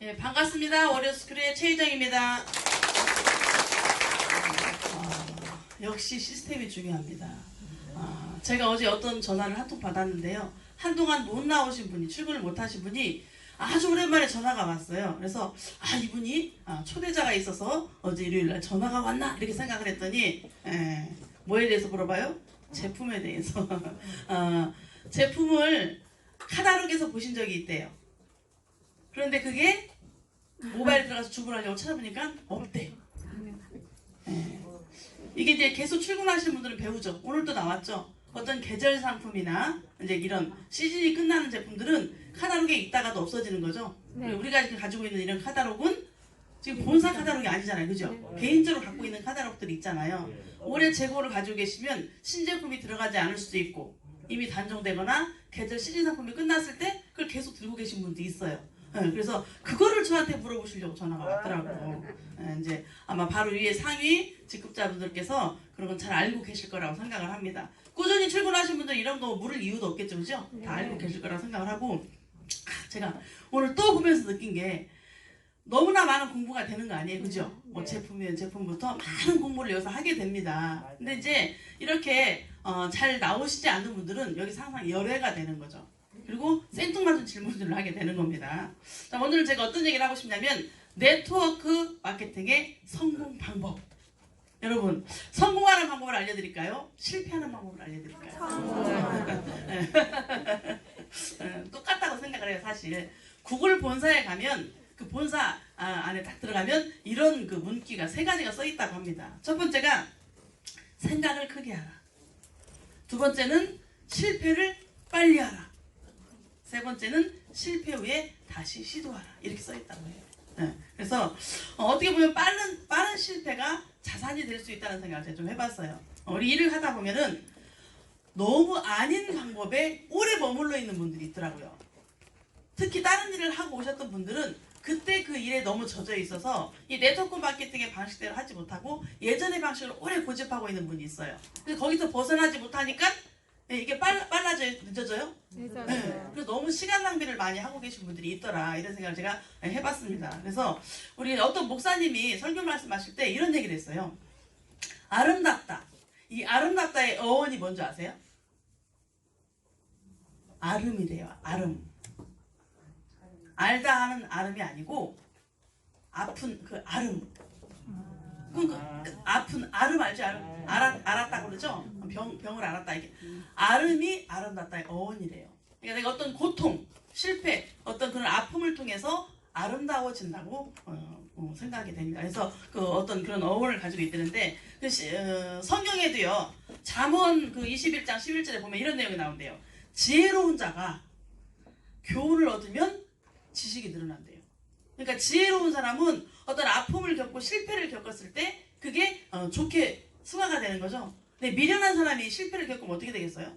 예, 반갑습니다. 월요스쿨의 최희정입니다. 역시 시스템이 중요합니다. 제가 어제 어떤 전화를 한 통 받았는데요. 한동안 못 나오신 분이, 출근을 못 하신 분이 아주 오랜만에 전화가 왔어요. 그래서 이분이 초대자가 있어서 어제 일요일날 전화가 왔나? 이렇게 생각을 했더니 뭐에 대해서 물어봐요? 제품에 대해서. 제품을 카다록에서 보신 적이 있대요. 그런데 그게 모바일에 들어가서 주문하려고 찾아보니까 없대. 이게 이제 계속 출근하시는 분들은 배우죠. 오늘도 나왔죠. 어떤 계절 상품이나 이제 이런 시즌이 끝나는 제품들은 카다록에 있다가도 없어지는 거죠. 네. 우리가 지금 가지고 있는 이런 카다록은 지금 본사 카다록이 아니잖아요. 그죠? 개인적으로 갖고 있는 카다록들이 있잖아요. 올해 재고를 가지고 계시면 신제품이 들어가지 않을 수도 있고 이미 단종되거나 계절 시즌 상품이 끝났을 때 그걸 계속 들고 계신 분도 있어요. 그래서 그거를 저한테 물어보시려고 전화가 왔더라고요. 이제 아마 바로 위에 상위 직급자분들께서 그런 건 잘 알고 계실 거라고 생각을 합니다. 꾸준히 출근하신 분들 이런 거 물을 이유도 없겠죠, 그죠? 다 알고 계실 거라고 생각을 하고 제가 오늘 또 보면서 느낀 게 너무나 많은 공부가 되는 거 아니에요, 그죠? 뭐 제품이면 제품부터 많은 공부를 여기서 하게 됩니다. 근데 이제 이렇게 잘 나오시지 않는 분들은 여기서 항상 열애가 되는 거죠. 그리고 생뚱맞은 질문들을 하게 되는 겁니다. 자, 오늘 제가 어떤 얘기를 하고 싶냐면 네트워크 마케팅의 성공 방법. 여러분, 성공하는 방법을 알려드릴까요? 실패하는 방법을 알려드릴까요? 똑같다고 생각을 해요, 사실. 구글 본사에 가면 그 본사 안에 딱 들어가면 이런 그 문구가 3가지가 써 있다고 합니다. 첫 번째가 생각을 크게 하라. 두 번째는 실패를 빨리 하라. 세 번째는 실패 후에 다시 시도하라. 이렇게 써 있다고 해요. 그래서 어떻게 보면 빠른 실패가 자산이 될 수 있다는 생각을 제가 좀 해봤어요. 우리 일을 하다 보면은 너무 아닌 방법에 오래 머물러 있는 분들이 있더라고요. 특히 다른 일을 하고 오셨던 분들은 그때 그 일에 너무 젖어 있어서 이 네트워크 마케팅의 방식대로 하지 못하고 예전의 방식을 오래 고집하고 있는 분이 있어요. 그래서 거기서 벗어나지 못하니까 이게 빨라져요? 늦어져요? 늦어져요. 그래서 너무 시간 낭비를 많이 하고 계신 분들이 있더라. 이런 생각을 제가 해봤습니다. 그래서 우리 어떤 목사님이 설교 말씀하실 때 이런 얘기를 했어요. 아름답다. 이 아름답다의 어원이 뭔지 아세요? 아름이래요. 아름. 알다 하는 아름이 아니고 아픈 그 아름. 그러니까 아픈 아름 알죠? 알았다고 그러죠? 병을 알았다. 이게 아름이 아름답다의 어원이래요. 그러니까 내가 어떤 고통, 실패, 어떤 그런 아픔을 통해서 아름다워진다고 생각이 됩니다. 그래서 그 어떤 그런 어원을 가지고 있다는데 성경에도요. 잠언 그 21장 11절에 보면 이런 내용이 나온대요. 지혜로운 자가 교훈을 얻으면 지식이 늘어난대요. 그러니까 지혜로운 사람은 어떤 아픔을 겪고 실패를 겪었을 때 그게 좋게 승화가 되는 거죠. 근데 미련한 사람이 실패를 겪으면 어떻게 되겠어요?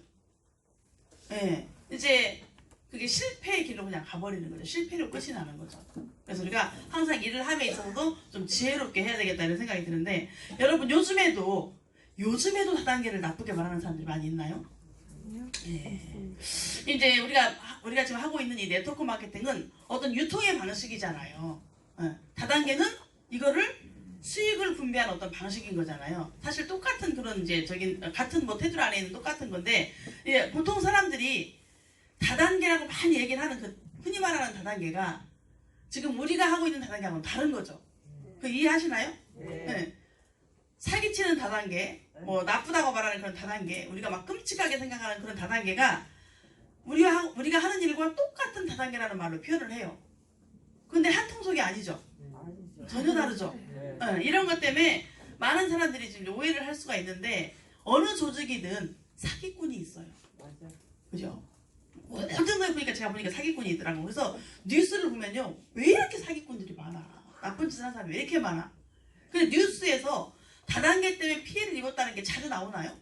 이제 그게 실패의 길로 그냥 가버리는 거죠. 실패로 끝이 나는 거죠. 그래서 우리가 항상 일을 함에 있어서도 좀 지혜롭게 해야 되겠다는 생각이 드는데 여러분 요즘에도 다단계를 나쁘게 말하는 사람들이 많이 있나요? 이제 우리가 지금 하고 있는 이 네트워크 마케팅은 어떤 유통의 방식이잖아요. 다단계는 이거를 수익을 분배하는 어떤 방식인 거잖아요. 사실 똑같은 그런 같은 테두리 안에 있는 똑같은 건데 보통 사람들이 다단계라고 많이 얘기를 하는 그 흔히 말하는 다단계가 지금 우리가 하고 있는 다단계하고는 다른 거죠. 그 이해하시나요? 네. 사기치는 다단계, 뭐 나쁘다고 말하는 그런 다단계, 우리가 막 끔찍하게 생각하는 그런 다단계가 우리가 하는 일과 똑같은 다단계라는 말로 표현을 해요. 근데 한 통속이 아니죠. 전혀 다르죠. 이런 것 때문에 많은 사람들이 지금 오해를 할 수가 있는데 어느 조직이든 사기꾼이 있어요. 그죠? 어떤 걸 보니까 제가 보니까 사기꾼이 있더라고요. 그래서 뉴스를 보면요. 왜 이렇게 사기꾼들이 많아? 나쁜 짓을 하는 사람이 왜 이렇게 많아? 근데 뉴스에서 다단계 때문에 피해를 입었다는 게 자주 나오나요?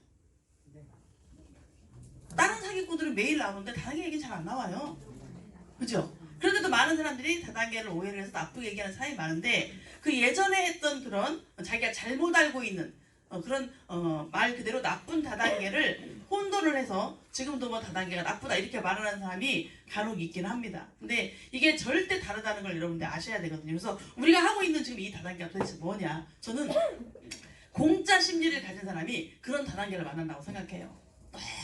다른 사기꾼들은 매일 나오는데 다단계 얘기는 잘 안 나와요. 그죠? 그런데도 많은 사람들이 다단계를 오해를 해서 나쁘게 얘기하는 사람이 많은데 그 예전에 했던 그런 자기가 잘못 알고 있는 그런 말 그대로 나쁜 다단계를 혼돈을 해서 지금도 뭐 다단계가 나쁘다 이렇게 말하는 사람이 간혹 있긴 합니다. 근데 이게 절대 다르다는 걸 여러분들 아셔야 되거든요. 그래서 우리가 하고 있는 지금 이 다단계가 도대체 뭐냐? 저는 공짜 심리를 가진 사람이 그런 다단계를 만난다고 생각해요.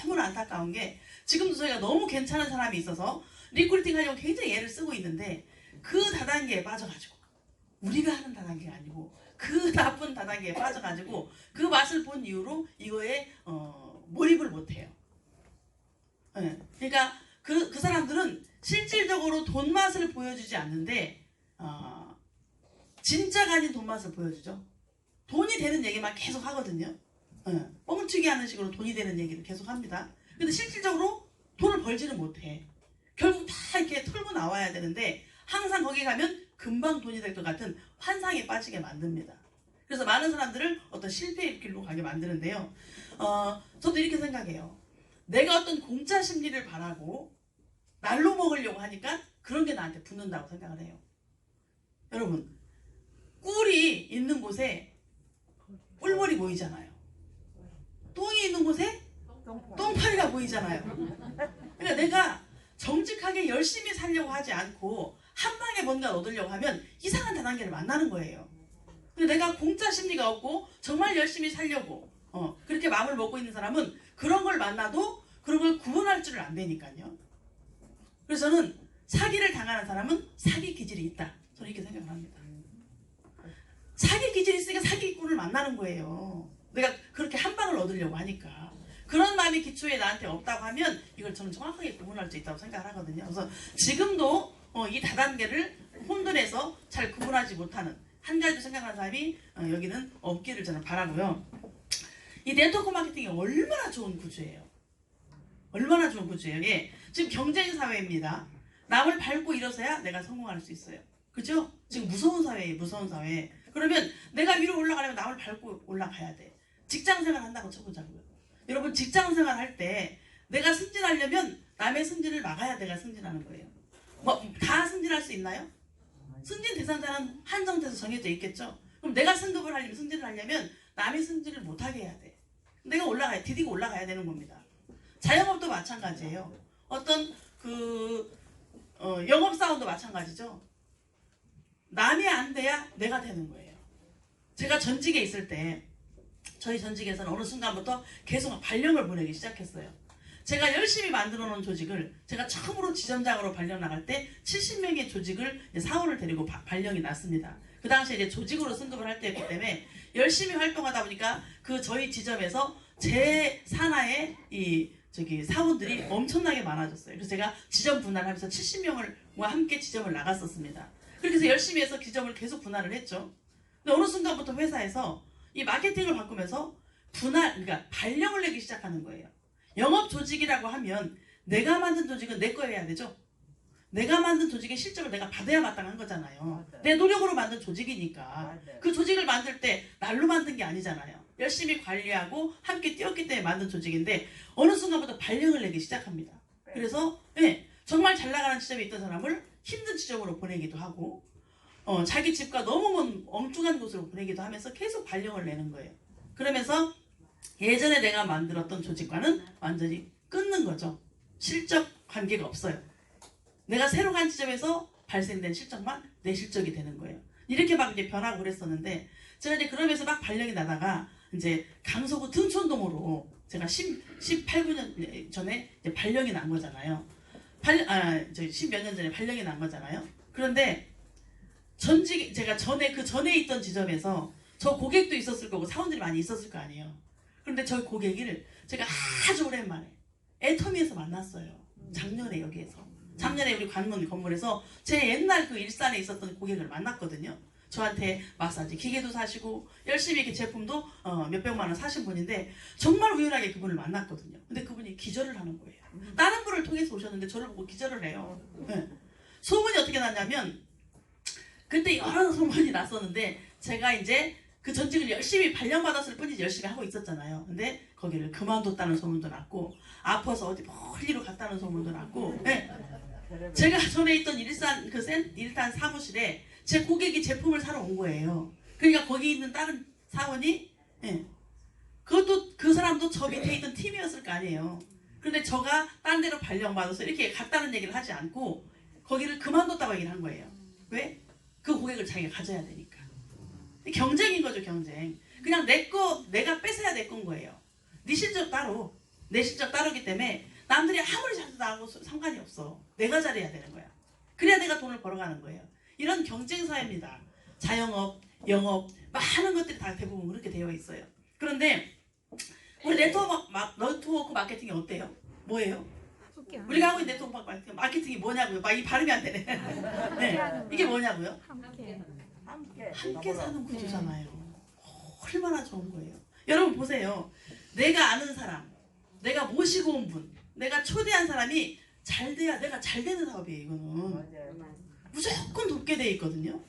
너무나 안타까운 게 지금도 저희가 너무 괜찮은 사람이 있어서 리크루팅 하려고 굉장히 애를 쓰고 있는데 그 다단계에 빠져가지고 우리가 하는 다단계가 아니고 그 나쁜 다단계에 빠져가지고 그 맛을 본 이후로 이거에 몰입을 못해요. 네. 그러니까 그 사람들은 실질적으로 돈 맛을 보여주지 않는데 진짜가 아닌 돈 맛을 보여주죠. 돈이 되는 얘기만 계속 하거든요. 네. 뻥튀기 하는 식으로 돈이 되는 얘기를 계속 합니다. 근데 실질적으로 돈을 벌지는 못해. 결국 다 이렇게 털고 나와야 되는데 항상 거기 가면 금방 돈이 될 것 같은 환상에 빠지게 만듭니다. 그래서 많은 사람들을 어떤 실패의 길로 가게 만드는데요. 저도 이렇게 생각해요. 내가 어떤 공짜 심리를 바라고 날로 먹으려고 하니까 그런 게 나한테 붙는다고 생각을 해요. 여러분, 꿀이 있는 곳에 꿀벌이 보이잖아요. 똥이 있는 곳에 똥파리가 보이잖아요. 그러니까 내가 정직하게 열심히 살려고 하지 않고 한 방에 뭔가 얻으려고 하면 이상한 다단계를 만나는 거예요. 근데 내가 공짜 심리가 없고 정말 열심히 살려고 그렇게 마음을 먹고 있는 사람은 그런 걸 만나도 그런 걸 구분할 줄을 안 되니까요. 그래서 저는 사기를 당하는 사람은 사기 기질이 있다. 저는 이렇게 생각을 합니다. 사기 기질이 있으니까 사기꾼을 만나는 거예요. 내가 그렇게 한 방을 얻으려고 하니까. 그런 마음이 기초에 나한테 없다고 하면 이걸 저는 정확하게 구분할 수 있다고 생각을 하거든요. 그래서 지금도 이 다단계를 혼돈해서 잘 구분하지 못하는 한 가지 생각하는 사람이 여기는 없기를 저는 바라고요. 이 네트워크 마케팅이 얼마나 좋은 구조예요. 얼마나 좋은 구조예요. 예. 지금 경쟁 사회입니다. 남을 밟고 일어서야 내가 성공할 수 있어요. 그죠? 지금 무서운 사회예요. 무서운 사회. 그러면 내가 위로 올라가려면 남을 밟고 올라가야 돼. 직장 생활 한다고 쳐보자고요. 여러분 직장 생활 할 때 내가 승진하려면 남의 승진을 막아야 내가 승진하는 거예요. 뭐 다 승진할 수 있나요? 승진 대상자는 한정돼서 정해져 있겠죠. 그럼 내가 승급을 하려면 승진을 하려면 남의 승진을 못하게 해야 돼. 내가 올라가야 디디고 올라가야 되는 겁니다. 자영업도 마찬가지예요. 어떤 영업사원도 마찬가지죠. 남이 안 돼야 내가 되는 거예요. 제가 전직에 있을 때 저희 전직에서는 어느 순간부터 계속 발령을 보내기 시작했어요. 제가 열심히 만들어 놓은 조직을 제가 처음으로 지점장으로 발령 나갈 때 70명의 조직을 사원을 데리고 발령이 났습니다. 그 당시에 이제 조직으로 승급을 할 때였기 때문에 열심히 활동하다 보니까 그 저희 지점에서 제 산하의 사원들이 엄청나게 많아졌어요. 그래서 제가 지점 분할하면서 70명과 함께 지점을 나갔었습니다. 그렇게 해서 열심히 해서 지점을 계속 분할을 했죠. 근데 어느 순간부터 회사에서 이 마케팅을 바꾸면서 그러니까 발령을 내기 시작하는 거예요. 영업 조직이라고 하면 내가 만든 조직은 내 거여야 되죠. 내가 만든 조직의 실적을 내가 받아야 마땅한 거잖아요. 맞아요. 내 노력으로 만든 조직이니까. 맞아요. 그 조직을 만들 때 날로 만든 게 아니잖아요. 열심히 관리하고 함께 뛰었기 때문에 만든 조직인데 어느 순간부터 발령을 내기 시작합니다. 그래서 정말 잘 나가는 지점에 있던 사람을 힘든 지점으로 보내기도 하고 자기 집과 너무 먼 엉뚱한 곳으로 보내기도 하면서 계속 발령을 내는 거예요. 그러면서 예전에 내가 만들었던 조직과는 완전히 끊는 거죠. 실적 관계가 없어요. 내가 새로 간 지점에서 발생된 실적만 내 실적이 되는 거예요. 이렇게 막 이제 변하고 그랬었는데 제가 이제 그러면서 막 발령이 나다가 이제 강서구 등촌동으로 제가 18년 전에 이제 발령이 난 거잖아요. 10몇 년 전에 발령이 난 거잖아요. 그런데 제가 그 전에 있던 지점에서 저 고객도 있었을 거고 사원들이 많이 있었을 거 아니에요. 그런데 저 고객을 제가 아주 오랜만에 애터미에서 만났어요. 작년에 여기에서. 작년에 우리 관문 건물에서 제 옛날 그 일산에 있었던 고객을 만났거든요. 저한테 마사지 기계도 사시고 열심히 이렇게 제품도 몇백만 원 사신 분인데 정말 우연하게 그분을 만났거든요. 근데 그분이 기절을 하는 거예요. 다른 분을 통해서 오셨는데 저를 보고 기절을 해요. 네. 소문이 어떻게 났냐면 그때 여러 소문이 났었는데 제가 이제 그 전직을 열심히 발령받았을 뿐이지 열심히 하고 있었잖아요. 근데 거기를 그만뒀다는 소문도 났고 아파서 어디 멀리로 갔다는 소문도 났고 제가 전에 있던 일산 사무실에 제 고객이 제품을 사러 온 거예요. 그러니까 거기 있는 다른 사원이 그것도 그 사람도 저 밑에 있던 팀이었을 거 아니에요. 그런데 저가 딴 데로 발령받아서 이렇게 갔다는 얘기를 하지 않고 거기를 그만뒀다고 얘기를 한 거예요. 왜? 그 고객을 자기가 가져야 되니까. 경쟁인 거죠, 경쟁. 그냥 내가 뺏어야 내 건 거예요. 네 실적 따로, 내 실적 따로기 때문에 남들이 아무리 잘도 나하고 상관이 없어. 내가 잘해야 되는 거야. 그래야 내가 돈을 벌어가는 거예요. 이런 경쟁 사회입니다. 자영업, 영업, 많은 것들이 다 대부분 그렇게 되어 있어요. 그런데 우리 네트워크 마케팅이 어때요? 뭐예요? 우리가 하고 있는 네트워크 마케팅이 뭐냐고요? 막 이 발음이 안 되네. 네. 이게 뭐냐고요? 함께 사는 구조잖아요. 얼마나 좋은 거예요. 여러분 보세요. 내가 아는 사람, 내가 모시고 온 분, 내가 초대한 사람이 잘 돼야 내가 잘 되는 사업이에요. 이거는 무조건 돕게 돼 있거든요.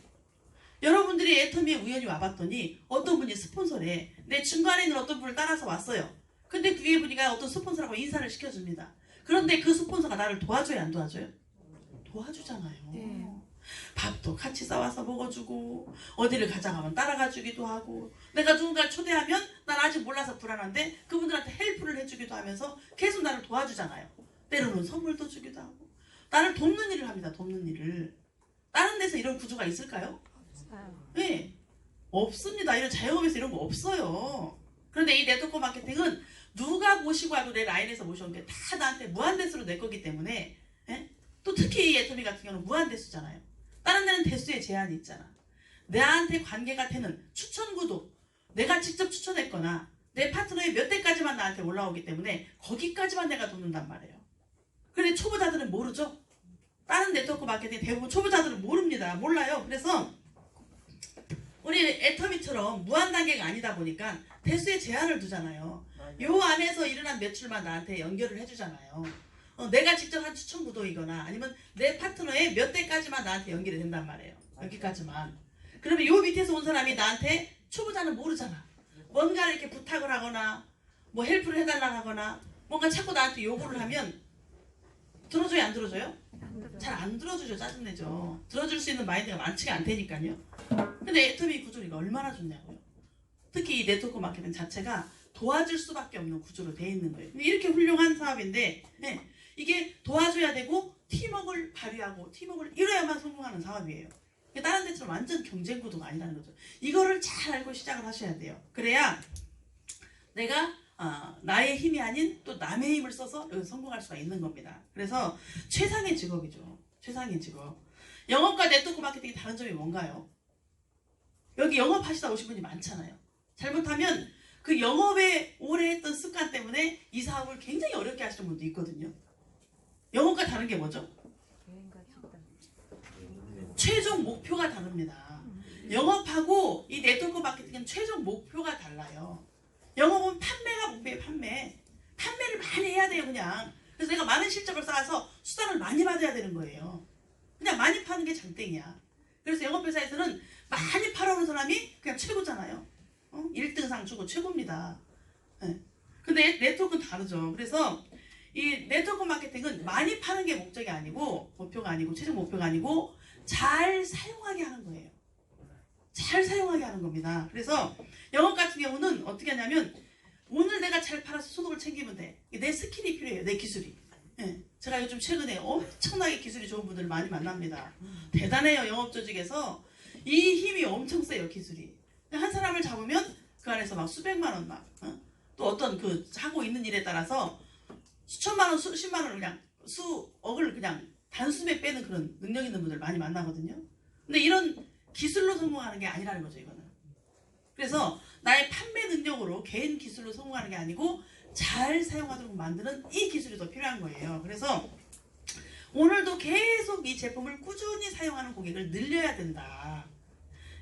여러분들이 애터미에 우연히 와봤더니 어떤 분이 스폰서래. 내 중간에 있는 어떤 분을 따라서 왔어요. 근데 그 위에 분이가 어떤 스폰서라고 인사를 시켜줍니다. 그런데 그 스폰서가 나를 도와줘요, 안 도와줘요? 도와주잖아요. 네. 밥도 같이 싸와서 먹어주고 어디를 가자고 하면 따라가주기도 하고 내가 누군가를 초대하면 난 아직 몰라서 불안한데 그분들한테 헬프를 해주기도 하면서 계속 나를 도와주잖아요. 때로는 선물도 주기도 하고 나를 돕는 일을 합니다. 돕는 일을. 다른 데서 이런 구조가 있을까요? 네, 없습니다. 이런 자영업에서 이런 거 없어요. 그런데 이 네트워크 마케팅은 누가 모시고 와도 내 라인에서 모셔온 게 다 나한테 무한대수로 내 거기 때문에 예? 또 특히 이 애터미 같은 경우는 무한대수잖아요. 다른 데는 대수에 제한이 있잖아. 나한테 관계가 되는 추천구도 내가 직접 추천했거나 내 파트너의 몇 대까지만 나한테 올라오기 때문에 거기까지만 내가 돕는단 말이에요. 그런데 초보자들은 모르죠. 다른 네트워크 마케팅 대부분 초보자들은 모릅니다. 몰라요. 그래서 우리 애터미처럼 무한 단계가 아니다 보니까 대수에 제한을 두잖아요. 요 안에서 일어난 매출만 나한테 연결을 해주잖아요. 내가 직접 한 추천 구도이거나 아니면 내 파트너의 몇 대까지만 나한테 연결이 된단 말이에요. 여기까지만. 그러면 요 밑에서 온 사람이 나한테 초보자는 모르잖아. 뭔가를 이렇게 부탁을 하거나 뭐 헬프를 해달라고 하거나 뭔가 자꾸 나한테 요구를 하면 들어줘요, 안 들어줘요? 잘 안 들어주죠. 짜증내죠. 들어줄 수 있는 마인드가 많지가 않다니까요. 근데 애터미 구조가 얼마나 좋냐고요. 특히 이 네트워크 마케팅 자체가 도와줄 수밖에 없는 구조로 되어 있는 거예요. 이렇게 훌륭한 사업인데 네, 이게 도와줘야 되고 팀워크를 발휘하고 팀워크를 이뤄야만 성공하는 사업이에요. 다른 데처럼 완전 경쟁 구도가 아니라는 거죠. 이거를 잘 알고 시작을 하셔야 돼요. 그래야 내가 나의 힘이 아닌 또 남의 힘을 써서 여기서 성공할 수가 있는 겁니다. 그래서 최상의 직업이죠. 최상의 직업. 영업과 네트워크 마케팅의 다른 점이 뭔가요? 여기 영업하시다 오신 분이 많잖아요. 잘못하면 그 영업에 오래 했던 습관 때문에 이 사업을 굉장히 어렵게 하시는 분도 있거든요. 영업과 다른 게 뭐죠? 최종 목표가 다릅니다. 영업하고 이 네트워크 마케팅은 최종 목표가 달라요. 영업은 판매가 목표예요. 판매를 많이 해야 돼요. 그냥. 그래서 내가 많은 실적을 쌓아서 수당을 많이 받아야 되는 거예요. 그냥 많이 파는 게 장땡이야. 그래서 영업회사에서는 많이 팔아오는 사람이 그냥 최고잖아요. 1등상 주고 최고입니다. 네. 근데 네트워크는 다르죠. 그래서 이 네트워크 마케팅은 많이 파는 게 목적이 아니고 목표가 아니고 최종 목표가 아니고 잘 사용하게 하는 거예요. 잘 사용하게 하는 겁니다. 그래서 영업 같은 경우는 어떻게 하냐면 오늘 내가 잘 팔아서 소득을 챙기면 돼. 내 스킬이 필요해요. 내 기술이. 네. 제가 요즘 최근에 엄청나게 기술이 좋은 분들을 많이 만납니다. 대단해요. 영업 조직에서 이 힘이 엄청 세요. 기술이. 한 사람을 잡으면 그 안에서 막 수백만 원 막 또 어떤 그 하고 있는 일에 따라서 수천만 원, 수십만 원을 그냥 수억을 그냥 단숨에 빼는 그런 능력 있는 분들 많이 만나거든요. 근데 이런 기술로 성공하는 게 아니라는 거죠. 이거는. 그래서 나의 판매 능력으로 개인 기술로 성공하는 게 아니고 잘 사용하도록 만드는 이 기술이 더 필요한 거예요. 그래서 오늘도 계속 이 제품을 꾸준히 사용하는 고객을 늘려야 된다.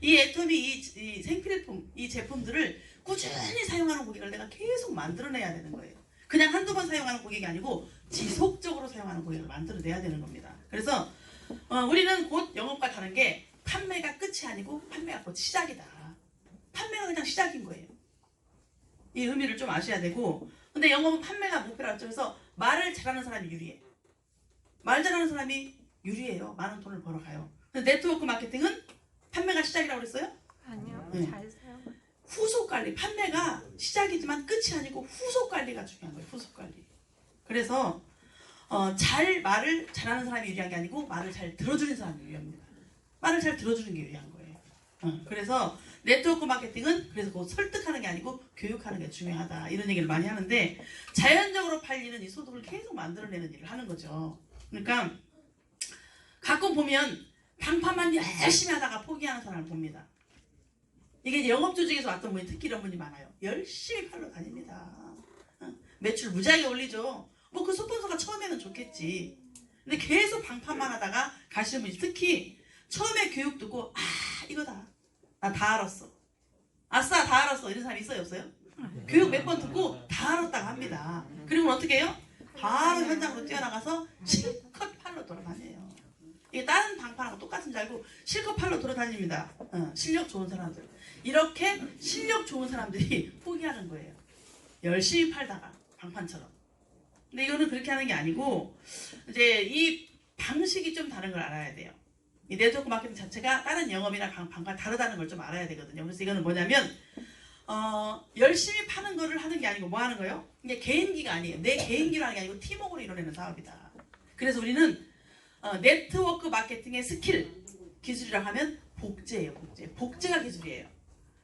이 애터미 이 생필품 이 제품들을 꾸준히 사용하는 고객을 내가 계속 만들어내야 되는 거예요. 그냥 한두 번 사용하는 고객이 아니고 지속적으로 사용하는 고객을 만들어내야 되는 겁니다. 그래서 우리는 곧 영업과 다른 게 판매가 끝이 아니고 판매가 곧 시작이다. 판매가 그냥 시작인 거예요. 이 의미를 좀 아셔야 되고 근데 영업은 판매가 목표라고 해서 말을 잘하는 사람이 유리해. 말 잘하는 사람이 유리해요. 많은 돈을 벌어가요. 근데 네트워크 마케팅은 판매가 시작이라고 그랬어요? 아니요. 네. 잘 사용. 후속까지 관리, 판매가 시작이지만 끝이 아니고 후속 관리가 중요한 거예요. 후속 관리. 그래서 말을 잘하는 사람이 유리한 게 아니고 말을 잘 들어주는 사람이 유리합니다. 말을 잘 들어주는 게 유리한 거예요. 그래서 네트워크 마케팅은 그래서 그 설득하는 게 아니고 교육하는 게 중요하다, 이런 얘기를 많이 하는데, 자연적으로 팔리는 이 소득을 계속 만들어내는 일을 하는 거죠. 그러니까 가끔 보면 방판만 열심히 하다가 포기하는 사람을 봅니다. 이게 이제 영업조직에서 왔던 분이 특히 이런 분이 많아요. 열심히 팔러 다닙니다. 매출 무지하게 올리죠. 뭐 그 스폰서가 처음에는 좋겠지. 근데 계속 방판만 하다가 가시는 분이, 특히 처음에 교육 듣고 이거다, 나 다 알았어, 아싸 다 알았어, 이런 사람 있어요 없어요? 교육 몇 번 듣고 다 알았다고 합니다. 그리고 어떻게 해요? 바로 현장으로 뛰어나가서 실컷 팔러 돌아다녀요. 이게 다른 방판하고 똑같은 줄 알고 실컷 팔러 돌아다닙니다. 실력 좋은 사람들. 이렇게 실력 좋은 사람들이 포기하는 거예요. 열심히 팔다가 방판처럼. 근데 이거는 그렇게 하는 게 아니고, 이제 이 방식이 좀 다른 걸 알아야 돼요. 이 네트워크 마케팅 자체가 다른 영업이나 방과 다르다는 걸 좀 알아야 되거든요. 그래서 이거는 뭐냐면 열심히 파는 거를 하는 게 아니고 뭐 하는 거예요? 이게 개인기가 아니에요. 내 개인기로 하는 게 아니고 팀워크로 이뤄내는 사업이다. 그래서 우리는 네트워크 마케팅의 스킬, 기술이라고 하면 복제예요. 복제가 기술이에요.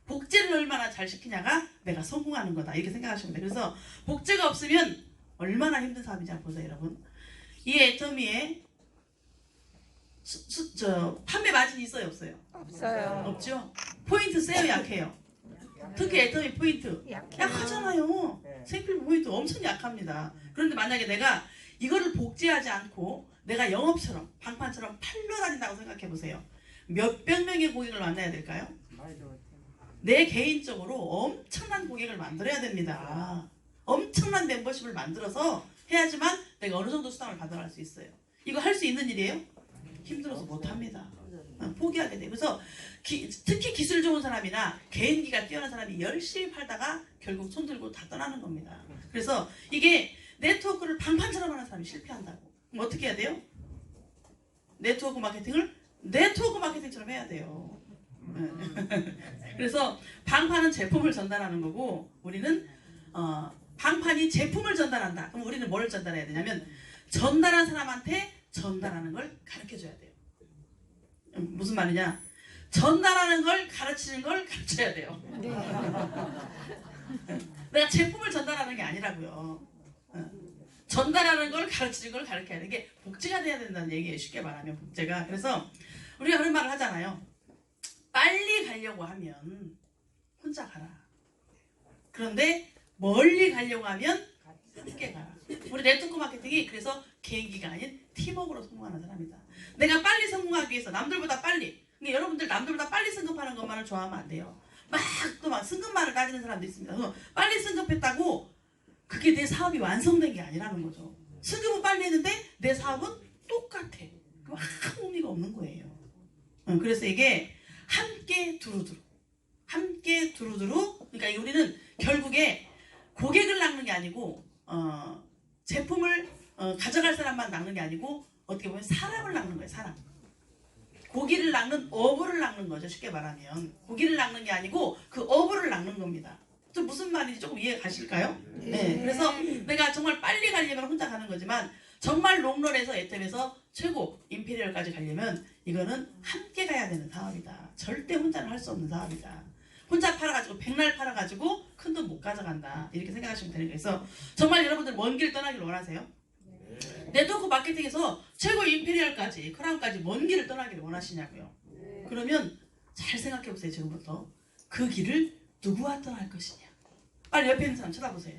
복제를 얼마나 잘 시키냐가 내가 성공하는 거다, 이렇게 생각하시면 돼요. 그래서 복제가 없으면 얼마나 힘든 사업인지 한번 보세요, 여러분. 이 애터미에 판매 마진이 있어요 없어요? 없어요. 없죠. 포인트 세요 약해요? 특히 애터미 포인트 약하잖아요. 생필품 포인트 엄청 약합니다. 그런데 만약에 내가 이거를 복제하지 않고 내가 영업처럼 방판처럼 팔러 다닌다고 생각해 보세요. 몇백 명의 고객을 만나야 될까요? 내 개인적으로 엄청난 고객을 만들어야 됩니다. 엄청난 멤버십을 만들어서 해야지만 내가 어느 정도 수당을 받아갈 수 있어요. 이거 할 수 있는 일이에요? 힘들어서 못합니다. 포기하게 돼요. 그래서 특히 기술 좋은 사람이나 개인기가 뛰어난 사람이 열심히 팔다가 결국 손들고 다 떠나는 겁니다. 그래서 이게 네트워크를 방판처럼 하는 사람이 실패한다고. 그럼 어떻게 해야 돼요? 네트워크 마케팅을 네트워크 마케팅처럼 해야 돼요. 그래서 방판은 제품을 전달하는 거고, 우리는 방판이 제품을 전달한다. 그럼 우리는 뭘 전달해야 되냐면, 전달한 사람한테 전달하는 걸 가르쳐줘야 돼요. 무슨 말이냐? 전달하는 걸 가르치는 걸 가르쳐야 돼요. 내가 제품을 전달하는 게 아니라고요. 전달하는 걸 가르치는 걸 가르쳐야 돼. 이게 복제가 돼야 된다는 얘기예요. 쉽게 말하면 복제가. 그래서 우리가 그런 말을 하잖아요. 빨리 가려고 하면 혼자 가라. 그런데 멀리 가려고 하면 함께 가라. 우리 네트워크 마케팅이 그래서 개인기가 아닌 팀워크로 성공하는 사람이다. 내가 빨리 성공하기 위해서 남들보다 빨리. 그러니까 여러분들 남들보다 빨리 승급하는 것만을 좋아하면 안 돼요. 막 승급만을 따지는 사람도 있습니다. 그래서 빨리 승급했다고 그게 내 사업이 완성된 게 아니라는 거죠. 승급은 빨리 했는데 내 사업은 똑같아. 그럼 아무 의미가 없는 거예요. 그래서 이게 함께 두루두루. 함께 두루두루. 그러니까 우리는 결국에 고객을 낚는 게 아니고 제품을 가져갈 사람만 낚는 게 아니고 어떻게 보면 사람을 낚는 거예요. 사람. 고기를 낚는 어부를 낚는 거죠. 쉽게 말하면 고기를 낚는 게 아니고 그 어부를 낚는 겁니다. 좀 무슨 말인지 조금 이해가 가실까요? 네. 그래서 내가 정말 빨리 가려면 혼자 가는 거지만 정말 롱런에서 애템에서 최고 임페리얼까지 가려면 이거는 함께 가야 되는 사업이다. 절대 혼자는 할 수 없는 사업이다. 혼자 팔아가지고 백날 팔아가지고 큰 돈 못 가져간다. 이렇게 생각하시면 되는 거예요. 그래서 정말 여러분들 먼 길 떠나기를 원하세요? 네트워크 마케팅에서 최고 임페리얼까지 크라운까지 먼 길을 떠나기를 원하시냐고요? 그러면 잘 생각해 보세요. 지금부터 그 길을 누구와 떠날 것이냐. 빨리 옆에 있는 사람 쳐다보세요.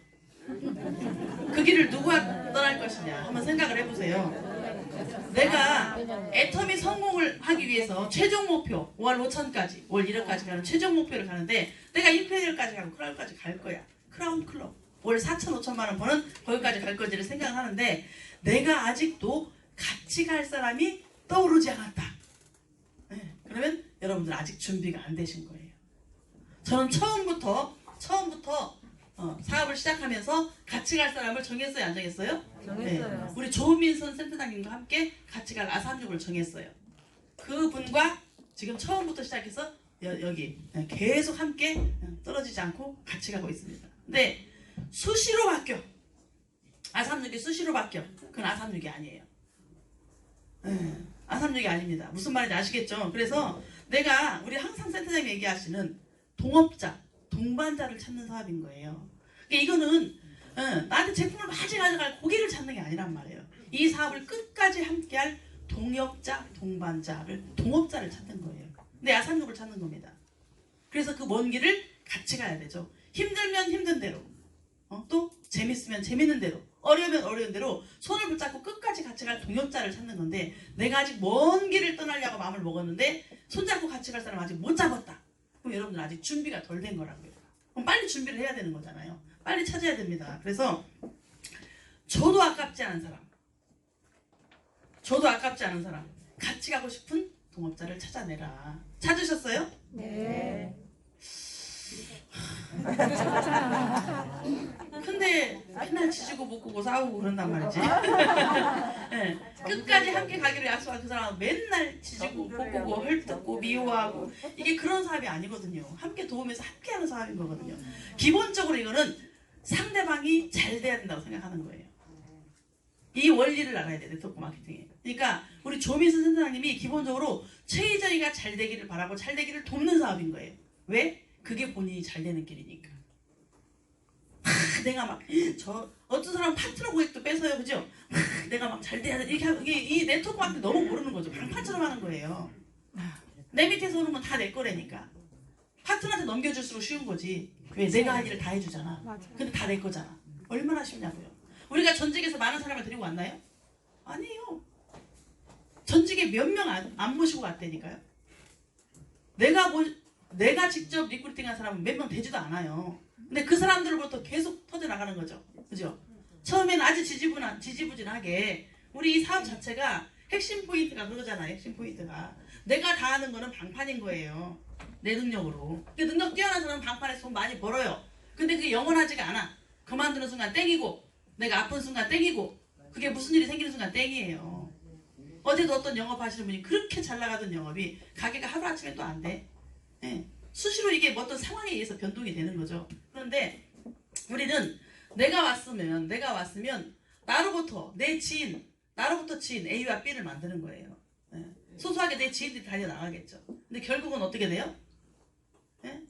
그 길을 누구와 떠날 것이냐 한번 생각을 해보세요. 내가 애터미 성공을 하기 위해서 최종 목표 월 5천까지 월 1억까지 가는 최종 목표를 가는데 내가 임페리얼까지 가고 크라운까지 갈 거야. 크라운 클럽 월 4천 5천만 원 버는 거기까지 갈 거지를 생각을 하는데 내가 아직도 같이 갈 사람이 떠오르지 않았다. 네, 그러면 여러분들 아직 준비가 안 되신 거예요. 저는 처음부터 사업을 시작하면서 같이 갈 사람을 정했어요? 안 정했어요? 정했어요. 네. 우리 조민선 센터장님과 함께 같이 갈 아삼육을 정했어요. 그분과 지금 처음부터 시작해서 여기 계속 함께 떨어지지 않고 같이 가고 있습니다. 근데 수시로 바뀌어. 아366이 수시로 바뀌어. 그건 아366이 아니에요. 아366이 아닙니다. 무슨 말인지 아시겠죠? 그래서 우리 항상 센터장님 얘기하시는 동업자, 동반자를 찾는 사업인 거예요. 그러니까 이거는 나한테 제품을 많이 가져갈 고객을 찾는 게 아니란 말이에요. 이 사업을 끝까지 함께할 동역자, 동반자를, 동업자를 찾는 거예요. 근데 아366을 찾는 겁니다. 그래서 그 먼 길을 같이 가야 되죠. 힘들면 힘든 대로, 또 재밌으면 재밌는 대로, 어려우면 어려운 대로 손을 붙잡고 끝까지 같이 갈 동역자를 찾는 건데, 내가 아직 먼 길을 떠나려고 마음을 먹었는데 손잡고 같이 갈 사람 아직 못 잡았다. 그럼 여러분들 아직 준비가 덜 된 거라고요. 그럼 빨리 준비를 해야 되는 거잖아요. 빨리 찾아야 됩니다. 그래서 저도 아깝지 않은 사람, 같이 가고 싶은 동업자를 찾아내라. 찾으셨어요? 네. 근데 맨날 지지고 볶고 싸우고 그런단 말이지. 네, 끝까지 함께 가기로 약속한 그 사람은 맨날 지지고 볶고 헐뜯고 미워하고, 이게 그런 사업이 아니거든요. 함께 도우면서 함께 하는 사업인 거거든요. 기본적으로 이거는 상대방이 잘 돼야 된다고 생각하는 거예요. 이 원리를 알아야 돼요. 네트워크 마케팅에. 그러니까 우리 조민수 센터장님이 기본적으로 최희정이가 잘 되기를 바라고 잘 되기를 돕는 사업인 거예요. 왜? 그게 본인이 잘 되는 길이니까. 내가 막 어떤 사람은 파트너 고객도 뺏어요, 그죠? 내가 막 잘 돼야 돼 이렇게 하면 이 네트워크 마케팅 너무 모르는 거죠. 방판처럼 하는 거예요. 내 밑에서 오는 건 다 내 거라니까. 파트너한테 넘겨줄수록 쉬운 거지. 왜? 내가 할 일을 다 해주잖아. 근데 다 내 거잖아. 얼마나 쉽냐고요. 우리가 전직에서 많은 사람을 데리고 왔나요? 아니에요. 전직에 몇 명 안 모시고 왔다니까요. 내가 직접 리크루팅한 사람은 몇 명 되지도 않아요. 근데 그 사람들로부터 계속 터져나가는 거죠. 그죠? 처음에는 아주 지지부진하게 우리 이 사업 자체가 핵심 포인트가 그거잖아요. 핵심 포인트가 내가 다 하는 거는 방판인 거예요. 내 능력으로. 그 능력 뛰어난 사람은 방판에서 돈 많이 벌어요. 근데 그게 영원하지가 않아. 그만두는 순간 땡이고, 내가 아픈 순간 땡이고, 그게 무슨 일이 생기는 순간 땡이에요. 어제도 어떤 영업하시는 분이 그렇게 잘 나가던 영업이 가게가 하루아침에 또 안 돼. 네. 수시로 이게 어떤 상황에 의해서 변동이 되는 거죠. 그런데 우리는 내가 왔으면 나로부터 지인 A와 B를 만드는 거예요. 네. 소소하게 내 지인들이 달려나가겠죠. 근데 결국은 어떻게 돼요? 네?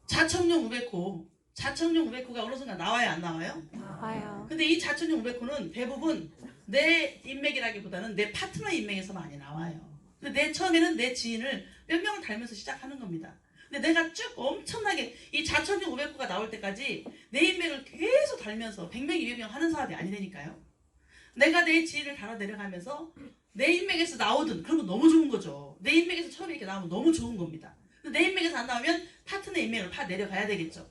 자청용 우베코가 어느 순간 나와요, 안 나와요? 나와요. 근데 이 자청용 우베코는 대부분 내 인맥이라기보다는 내 파트너 인맥에서 많이 나와요. 근데 처음에는 내 지인을 몇 명을 달면서 시작하는 겁니다. 근데 내가 쭉 엄청나게 이 자천용 500구가 나올 때까지 내 인맥을 계속 달면서 100명, 200명 하는 사업이 아니라니까요. 내가 내 지인을 달아 내려가면서 내 인맥에서 나오든 그러면 너무 좋은 거죠. 내 인맥에서 처음에 이렇게 나오면 너무 좋은 겁니다. 근데 내 인맥에서 안 나오면 파트너 인맥을 파 내려가야 되겠죠.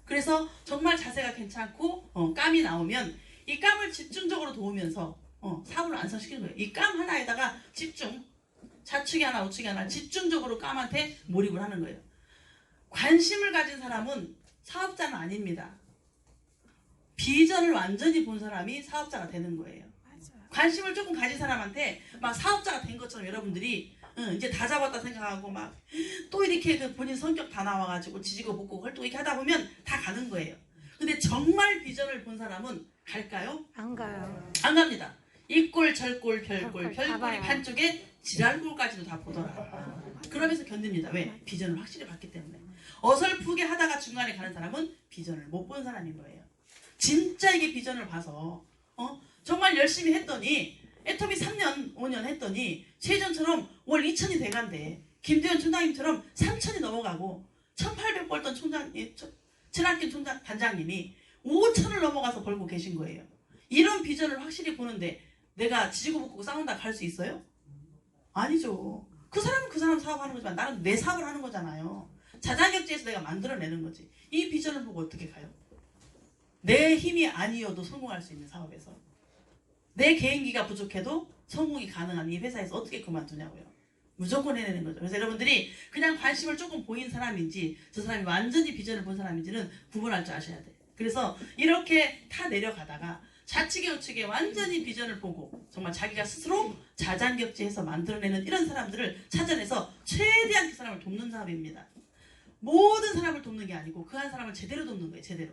그래서 정말 자세가 괜찮고 깜이 나오면 이 깜을 집중적으로 도우면서 사업을 완성시키는 거예요. 이 깜 하나에다가 좌측이 하나 우측이 하나 집중적으로 깜한테 몰입을 하는 거예요. 관심을 가진 사람은 사업자는 아닙니다. 비전을 완전히 본 사람이 사업자가 되는 거예요. 관심을 조금 가진 사람한테 막 사업자가 된 것처럼 여러분들이 이제 다 잡았다 생각하고 막 또 이렇게 그 본인 성격 다 나와가지고 지지고 볶고 헐떡 이렇게 하다 보면 다 가는 거예요. 근데 정말 비전을 본 사람은 갈까요? 안 가요. 안 갑니다. 이꼴 저꼴 별꼴 다 별꼴이 봐요. 반쪽에 지랄꼴까지도 다 보더라. 그러면서 견딥니다. 왜? 비전을 확실히 봤기 때문에. 어설프게 하다가 중간에 가는 사람은 비전을 못 본 사람인 거예요. 진짜 이게 비전을 봐서 정말 열심히 했더니 애터미 3년 5년 했더니 최전처럼 월 2천이 돼간대. 김대현 총장님처럼 3천이 넘어가고 1,800 벌던 친학교 반장님이 5천을 넘어가서 벌고 계신 거예요. 이런 비전을 확실히 보는데 내가 지지고 볶고 싸운다 갈 수 있어요? 아니죠. 그 사람은 그 사람 사업하는 거지만 나는 내 사업을 하는 거잖아요. 자자격지에서 내가 만들어내는 거지. 이 비전을 보고 어떻게 가요? 내 힘이 아니어도 성공할 수 있는 사업에서 내 개인기가 부족해도 성공이 가능한 이 회사에서 어떻게 그만두냐고요. 무조건 해내는 거죠. 그래서 여러분들이 그냥 관심을 조금 보인 사람인지 저 사람이 완전히 비전을 본 사람인지는 구분할 줄 아셔야 돼요. 그래서 이렇게 타 내려가다가 좌측에 우측에 완전히 비전을 보고 정말 자기가 스스로 자장격제해서 만들어내는 이런 사람들을 찾아내서 최대한 그 사람을 돕는 사람입니다. 모든 사람을 돕는 게 아니고 그 한 사람을 제대로 돕는 거예요. 제대로.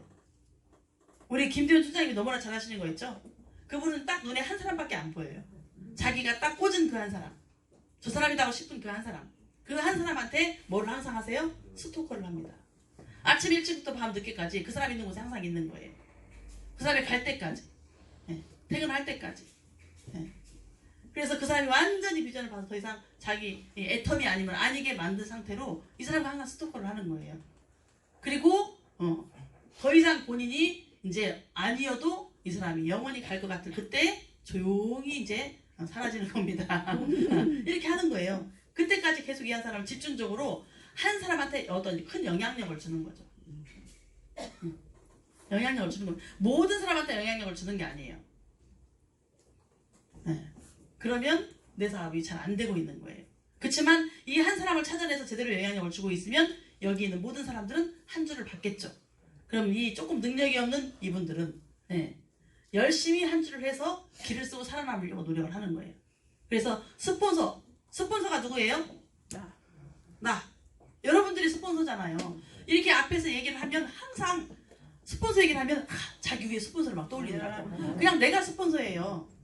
우리 김대현 총장님이 너무나 잘하시는 거 있죠? 그분은 딱 눈에 한 사람밖에 안 보여요. 자기가 딱 꽂은 그 한 사람, 저 사람이다 하고 싶은 그 한 사람, 그 한 사람한테 뭐를 항상 하세요? 스토커를 합니다. 아침 일찍부터 밤 늦게까지 그 사람 있는 곳에 항상 있는 거예요. 그 사람이 갈 때까지, 퇴근할 때까지. 그래서 그 사람이 완전히 비전을 봐서 더 이상 자기 애텀이 아니면 아니게 만든 상태로 이 사람과 항상 스토커를 하는 거예요. 그리고 더 이상 본인이 이제 아니어도 이 사람이 영원히 갈 것 같을 그때 조용히 이제 사라지는 겁니다. 이렇게 하는 거예요. 그때까지 계속 이 한 사람을 집중적으로 한 사람한테 어떤 큰 영향력을 주는 거죠. 영향력을 주는 거. 모든 사람한테 영향력을 주는 게 아니에요. 그러면 내 사업이 잘 안 되고 있는 거예요. 그렇지만 이 한 사람을 찾아내서 제대로 영향력을 주고 있으면 여기 있는 모든 사람들은 한 줄을 받겠죠. 그럼 이 조금 능력이 없는 이분들은 열심히 한 줄을 해서 길을 쓰고 살아남으려고 노력을 하는 거예요. 그래서 스폰서가 누구예요? 나. 여러분들이 스폰서잖아요. 이렇게 앞에서 얘기를 하면 항상 스폰서 얘기를 하면 자기 위에 스폰서를 막 떠올리더라고. 그냥 내가 스폰서예요.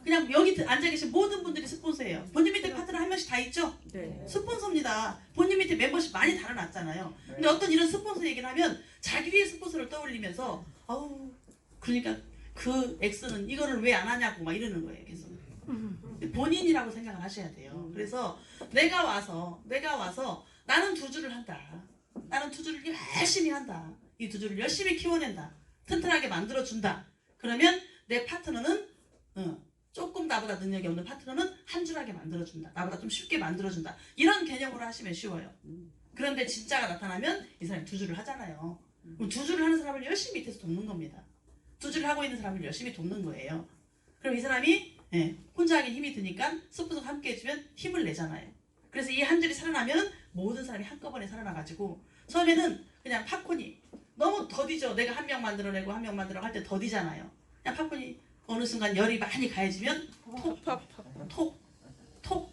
그냥 여기 앉아 계신 모든 분들이 스폰서예요. 본인 밑에 파트너 한 명씩 다 있죠? 네. 스폰서입니다. 본인 밑에 멤버십 많이 달아놨잖아요. 근데 어떤 이런 스폰서 얘기를 하면 자기 위에 스폰서를 떠올리면서 아우 그러니까 그 X는 이거를 왜 안 하냐고 막 이러는 거예요. 계속. 본인이라고 생각을 하셔야 돼요. 그래서 내가 와서 나는 두 줄을 한다. 나는 두 줄을 열심히 한다. 이 두 줄을 열심히 키워낸다. 튼튼하게 만들어준다. 그러면 내 파트너는 조금 나보다 능력이 없는 파트너는 한 줄하게 만들어준다. 나보다 좀 쉽게 만들어준다. 이런 개념으로 하시면 쉬워요. 그런데 진짜가 나타나면 이 사람이 두 줄을 하잖아요. 그럼 두 줄을 하는 사람을 열심히 밑에서 돕는 겁니다. 두 줄을 하고 있는 사람을 열심히 돕는 거예요. 그럼 이 사람이 혼자 하긴 힘이 드니까 스폰서가 함께 해주면 힘을 내잖아요. 그래서 이 한 줄이 살아나면 모든 사람이 한꺼번에 살아나가지고 처음에는 그냥 팝콘이 너무 더디죠. 내가 한 명 만들어내고 한 명 만들어 할 때 더디잖아요. 그냥 팝콘이 어느 순간 열이 많이 가해지면 톡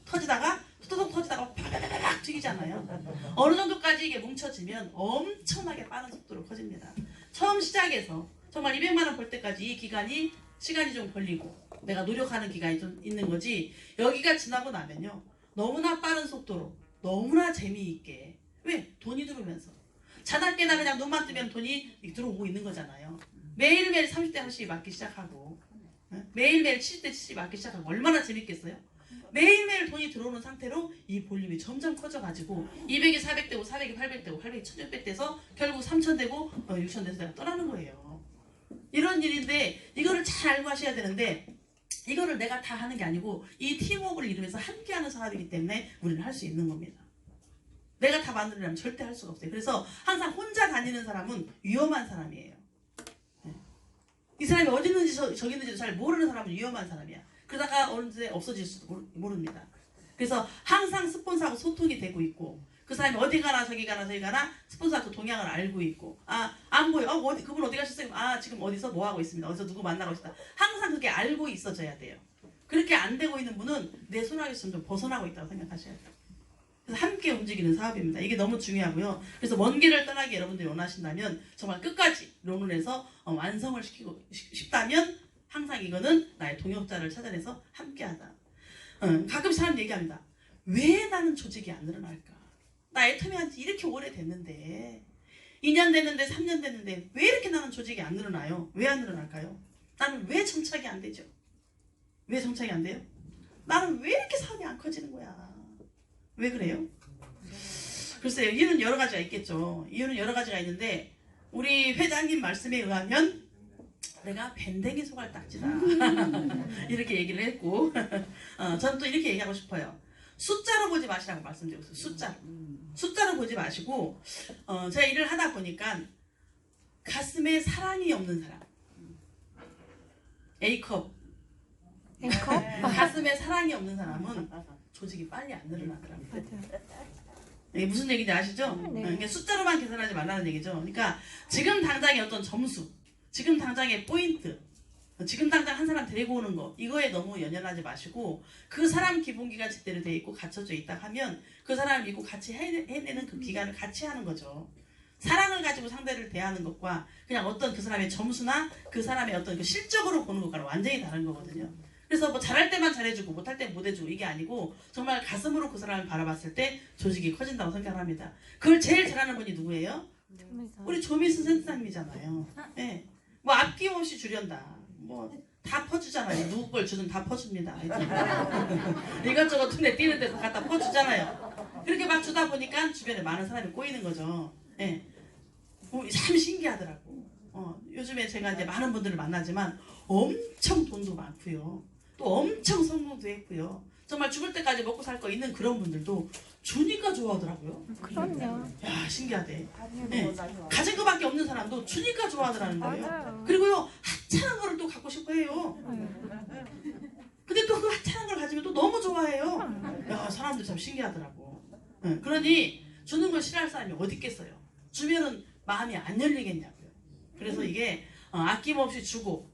터지다가 톡 터지다가 팍 튀기잖아요. 어느 정도까지 이게 뭉쳐지면 엄청나게 빠른 속도로 커집니다. 처음 시작해서 정말 200만 원 벌 때까지 이 기간이 시간이 좀 걸리고 내가 노력하는 기간이 좀 있는 거지 여기가 지나고 나면요. 너무나 빠른 속도로 너무나 재미있게 왜? 돈이 들어오면서 자다깨나 그냥 눈만 뜨면 돈이 들어오고 있는 거잖아요. 매일매일 30대 하나씩 맞기 시작하고 매일매일 70대 70 맞기 시작하고 얼마나 재밌겠어요? 매일매일 돈이 들어오는 상태로 이 볼륨이 점점 커져가지고 200이 400되고 400이 800되고 800이 1600 돼서 결국 3000 되고 6000 돼서 내가 떠나는 거예요. 이런 일인데 이거를 잘 알고 하셔야 되는데 이거를 내가 다 하는 게 아니고 이 팀워크를 이루면서 함께하는 사업이기 때문에 우리는 할 수 있는 겁니다. 내가 다 만들려면 절대 할 수가 없어요. 그래서 항상 혼자 다니는 사람은 위험한 사람이에요. 이 사람이 어디 있는지 저기 있는지도 잘 모르는 사람은 위험한 사람이야. 그러다가 언제 없어질 수도 모릅니다. 그래서 항상 스폰서하고 소통이 되고 있고 그 사람이 어디 가나 저기 가나 저기 가나 스폰서하고 동향을 알고 있고 안 보여. 그분 어디 가셨어요? 지금 어디서 뭐 하고 있습니다. 어디서 누구 만나고 있다. 항상 그게 알고 있어져야 돼요. 그렇게 안 되고 있는 분은 내 손아귀에서 좀 벗어나고 있다고 생각하셔야 돼요. 그래서 함께 움직이는 사업입니다. 이게 너무 중요하고요. 그래서 먼 길을 떠나기 여러분들이 원하신다면 정말 끝까지 론을 완성을 시키고 싶다면 항상 이거는 나의 동역자를 찾아내서 함께하다. 가끔 사람 얘기합니다. 왜 나는 조직이 안 늘어날까? 나 애터미 한지 이렇게 오래됐는데 2년 됐는데 3년 됐는데 왜 이렇게 나는 조직이 안 늘어나요? 왜 안 늘어날까요? 나는 왜 정착이 안 되죠? 왜 정착이 안 돼요? 나는 왜 이렇게 사업이 안 커지는 거야? 왜 그래요? 글쎄요. 이유는 여러 가지가 있겠죠. 이유는 여러 가지가 있는데 우리 회장님 말씀에 의하면 내가 밴댕이 소갈딱지다 이렇게 얘기를 했고 저는 또 이렇게 얘기하고 싶어요. 숫자로 보지 마시라고 말씀드리고 있어요. 숫자로 보지 마시고 제가 일을 하다 보니까 가슴에 사랑이 없는 사람 A컵 가슴에 사랑이 없는 사람은 조직이 빨리 안 늘어나더라고요. 이게 무슨 얘기인지 아시죠? 네. 그러니까 숫자로만 계산하지 말라는 얘기죠. 그러니까 지금 당장의 어떤 점수, 지금 당장의 포인트, 지금 당장 한 사람 데리고 오는 거 이거에 너무 연연하지 마시고 그 사람 기본기가 제대로 돼 있고 갖춰져 있다 하면 그 사람을 믿고 같이 해내는 그 기간을 같이 하는 거죠. 사랑을 가지고 상대를 대하는 것과 그냥 어떤 그 사람의 점수나 그 사람의 어떤 그 실적으로 보는 것과는 완전히 다른 거거든요. 그래서 뭐 잘할 때만 잘해주고 못할 때 못해주고 이게 아니고 정말 가슴으로 그 사람을 바라봤을 때 조직이 커진다고 생각합니다. 그걸 제일 잘하는 분이 누구예요? 우리 조미순 센터장님이잖아요. 네. 뭐 아낌없이 주련다. 뭐 다 퍼주잖아요. 누구 걸 주든 다 퍼줍니다. 이것저것 눈에 띄는 데서 갖다 퍼주잖아요. 그렇게 막 주다 보니까 주변에 많은 사람이 꼬이는 거죠. 네. 참 신기하더라고. 요즘에 제가 이제 많은 분들을 만나지만 엄청 돈도 많고요. 또 엄청 성공도 했고요. 정말 죽을 때까지 먹고 살 거 있는 그런 분들도 주니까 좋아하더라고요. 그럼요. 야 신기하대. 네. 가진 것밖에 없는 사람도 주니까 좋아하더라는 거예요. 맞아요. 그리고요 하찮은 거를 또 갖고 싶어 해요. 근데 또 그 하찮은 걸 가지면 또 너무 좋아해요. 야 사람들 참 신기하더라고. 그러니 주는 걸 싫어할 사람이 어디 있겠어요. 주면은 마음이 안 열리겠냐고요. 그래서 이게 아낌없이 주고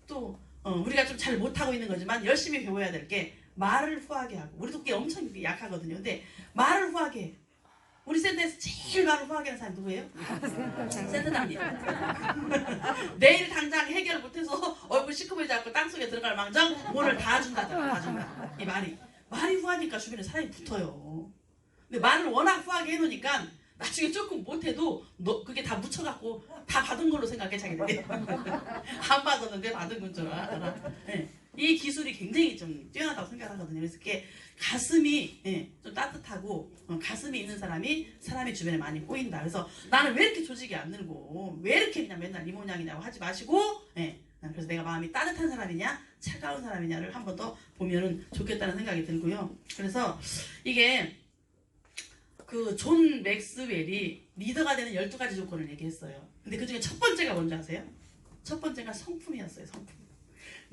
또 우리가 좀 잘 못하고 있는 거지만 열심히 배워야 될 게 말을 후하게 하고 우리도 그게 엄청 약하거든요. 근데 말을 후하게 해요. 우리 센터에서 제일 말을 후하게 하는 사람이 누구예요? 센터장님. 내일 당장 해결 못해서 얼굴 시커매지 않고 땅속에 들어갈 망정 오늘 다 준다더라. 다 준다. 이 말이 후하니까 주변에 사람이 붙어요. 근데 말을 워낙 후하게 해놓으니까 나중에 조금 못해도 그게 다 묻혀갖고 다 받은 걸로 생각해 자기들이. 안 받았는데 받은 건 줄 알아. 네. 이 기술이 굉장히 좀 뛰어나다고 생각하거든요. 그래서 그게 가슴이 좀 따뜻하고 가슴이 있는 사람이 주변에 많이 꼬인다. 그래서 나는 왜 이렇게 조직이 안 늘고 왜 이렇게 그냥 맨날 이 모양이냐고 하지 마시고 그래서 내가 마음이 따뜻한 사람이냐 차가운 사람이냐를 한 번 더 보면은 좋겠다는 생각이 들고요. 그래서 이게 그 존 맥스웰이 리더가 되는 12가지 조건을 얘기했어요. 근데 그 중에 첫 번째가 뭔지 아세요? 첫 번째가 성품이었어요. 성품.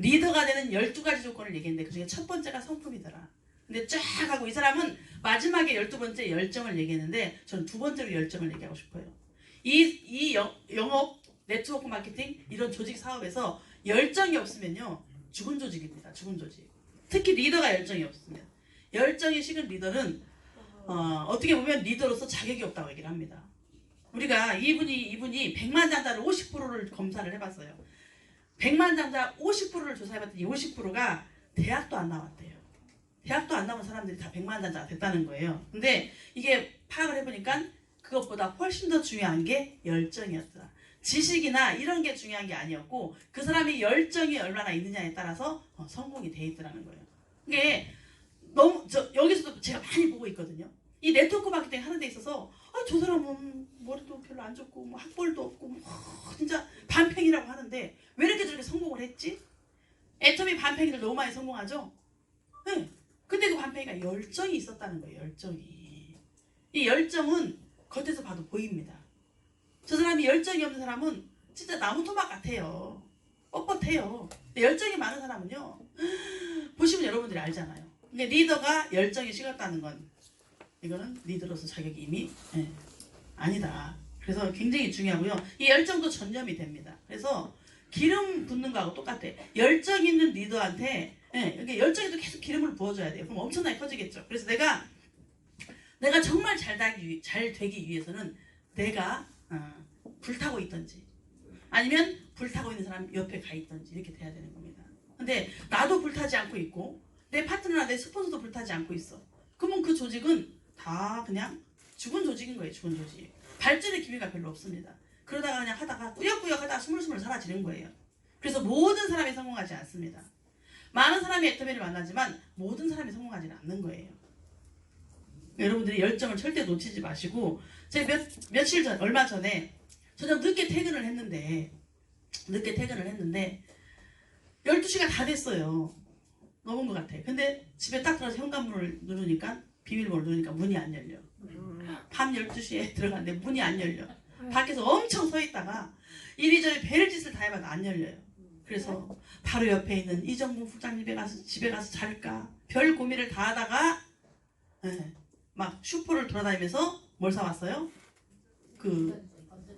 리더가 되는 12가지 조건을 얘기했는데 그 중에 첫 번째가 성품이더라. 근데 쫙 하고 이 사람은 마지막에 12번째 열정을 얘기했는데 저는 두 번째로 열정을 얘기하고 싶어요. 이 영업, 네트워크 마케팅 이런 조직 사업에서 열정이 없으면요. 죽은 조직입니다. 죽은 조직. 특히 리더가 열정이 없으면. 열정이 식은 리더는 어떻게 보면 리더로서 자격이 없다고 얘기를 합니다. 우리가 이분이 100만 장자를 50%를 검사를 해봤어요. 100만 장자 50%를 조사해봤더니 50%가 대학도 안 나왔대요. 대학도 안 나온 사람들이 다 100만 장자가 됐다는 거예요. 근데 이게 파악을 해보니까 그것보다 훨씬 더 중요한 게 열정이었더라. 지식이나 이런 게 중요한 게 아니었고 그 사람의 열정이 얼마나 있느냐에 따라서 성공이 돼 있더라는 거예요. 이게 너무 여기서도 제가 많이 보고 있거든요. 이 네트워크 마케팅 하는 데 있어서 저 사람은 머리도 별로 안 좋고 뭐 학벌도 없고 진짜 반팽이라고 하는데 왜 이렇게 저렇게 성공을 했지? 애터미 반팽이들 너무 많이 성공하죠? 네. 근데 그 반팽이가 열정이 있었다는 거예요. 열정이. 이 열정은 겉에서 봐도 보입니다. 저 사람이 열정이 없는 사람은 진짜 나무 토막 같아요. 뻣뻣해요. 근데 열정이 많은 사람은요. 보시면 여러분들이 알잖아요. 근데 리더가 열정이 식었다는 건 이거는 리더로서 자격이 이미 아니다. 그래서 굉장히 중요하고요. 이 열정도 전념이 됩니다. 그래서 기름 붓는 거하고 똑같아. 열정 있는 리더한테 이렇게 열정에도 계속 기름을 부어줘야 돼요. 그럼 엄청나게 커지겠죠. 그래서 내가 정말 잘 되기 위해서는 내가 불타고 있든지 아니면 불타고 있는 사람 옆에 가 있든지 이렇게 돼야 되는 겁니다. 근데 나도 불타지 않고 있고 내 파트너나 내 스폰서도 불타지 않고 있어. 그러면 그 조직은 다 그냥 죽은 조직인 거예요. 죽은 조직. 발전의 기미가 별로 없습니다. 그러다가 그냥 하다가 꾸역꾸역 하다가 스물스물 사라지는 거예요. 그래서 모든 사람이 성공하지 않습니다. 많은 사람이 애터미를 만나지만 모든 사람이 성공하지는 않는 거예요. 여러분들이 열정을 절대 놓치지 마시고 제가 얼마 전에 저녁 늦게 퇴근을 했는데 12시가 다 됐어요. 넘은 것 같아. 근데 집에 딱 들어가서 현관문을 누르니까 비밀번호를 누르니까 문이 안 열려. 밤 12시에 들어갔는데 문이 안 열려. 밖에서 엄청 서 있다가 이리저리 베를짓을 다 해봐도 안 열려요. 그래서 바로 옆에 있는 이정무 부장님 집에 가서 잘까 별 고민을 다 하다가 막 슈퍼를 돌아다니면서 뭘 사왔어요? 그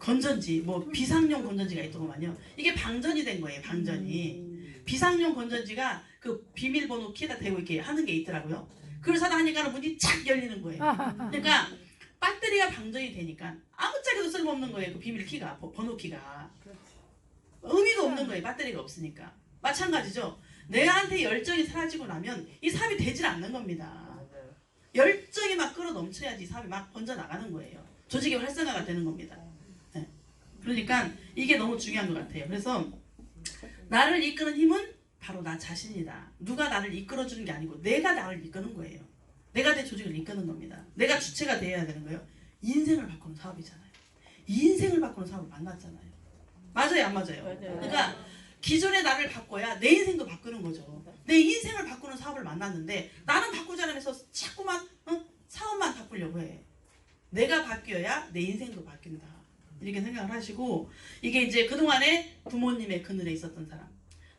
건전지, 뭐 비상용 건전지가 있더구만요. 이게 방전이 된 거예요. 방전이. 비상용 건전지가 그 비밀번호 키에다 대고 이렇게 하는 게 있더라고요. 그걸 사다 하니까 문이 착 열리는 거예요. 그러니까 배터리가 방전이 되니까 아무짝에도 쓸모없는 거예요. 그 비밀 키가, 번호 키가. 의미가 없는 거예요. 배터리가 없으니까. 마찬가지죠. 내한테 열정이 사라지고 나면 이 사업이 되질 않는 겁니다. 열정이 막 끌어 넘쳐야지 사업이 막 번져 나가는 거예요. 조직의 활성화가 되는 겁니다. 네. 그러니까 이게 너무 중요한 것 같아요. 그래서 나를 이끄는 힘은 바로 나 자신이다. 누가 나를 이끌어주는 게 아니고 내가 나를 이끄는 거예요. 내가 내 조직을 이끄는 겁니다. 내가 주체가 되어야 되는 거예요. 인생을 바꾸는 사업이잖아요. 이 인생을 바꾸는 사업을 만났잖아요. 맞아요, 안 맞아요? 그러니까 기존의 나를 바꿔야 내 인생도 바꾸는 거죠. 내 인생을 바꾸는 사업을 만났는데 나는 바꾸지 않으면서 자꾸만 사업만 바꾸려고 해. 내가 바뀌어야 내 인생도 바뀐다. 이렇게 생각을 하시고, 이게 이제 그동안에 부모님의 그늘에 있었던 사람,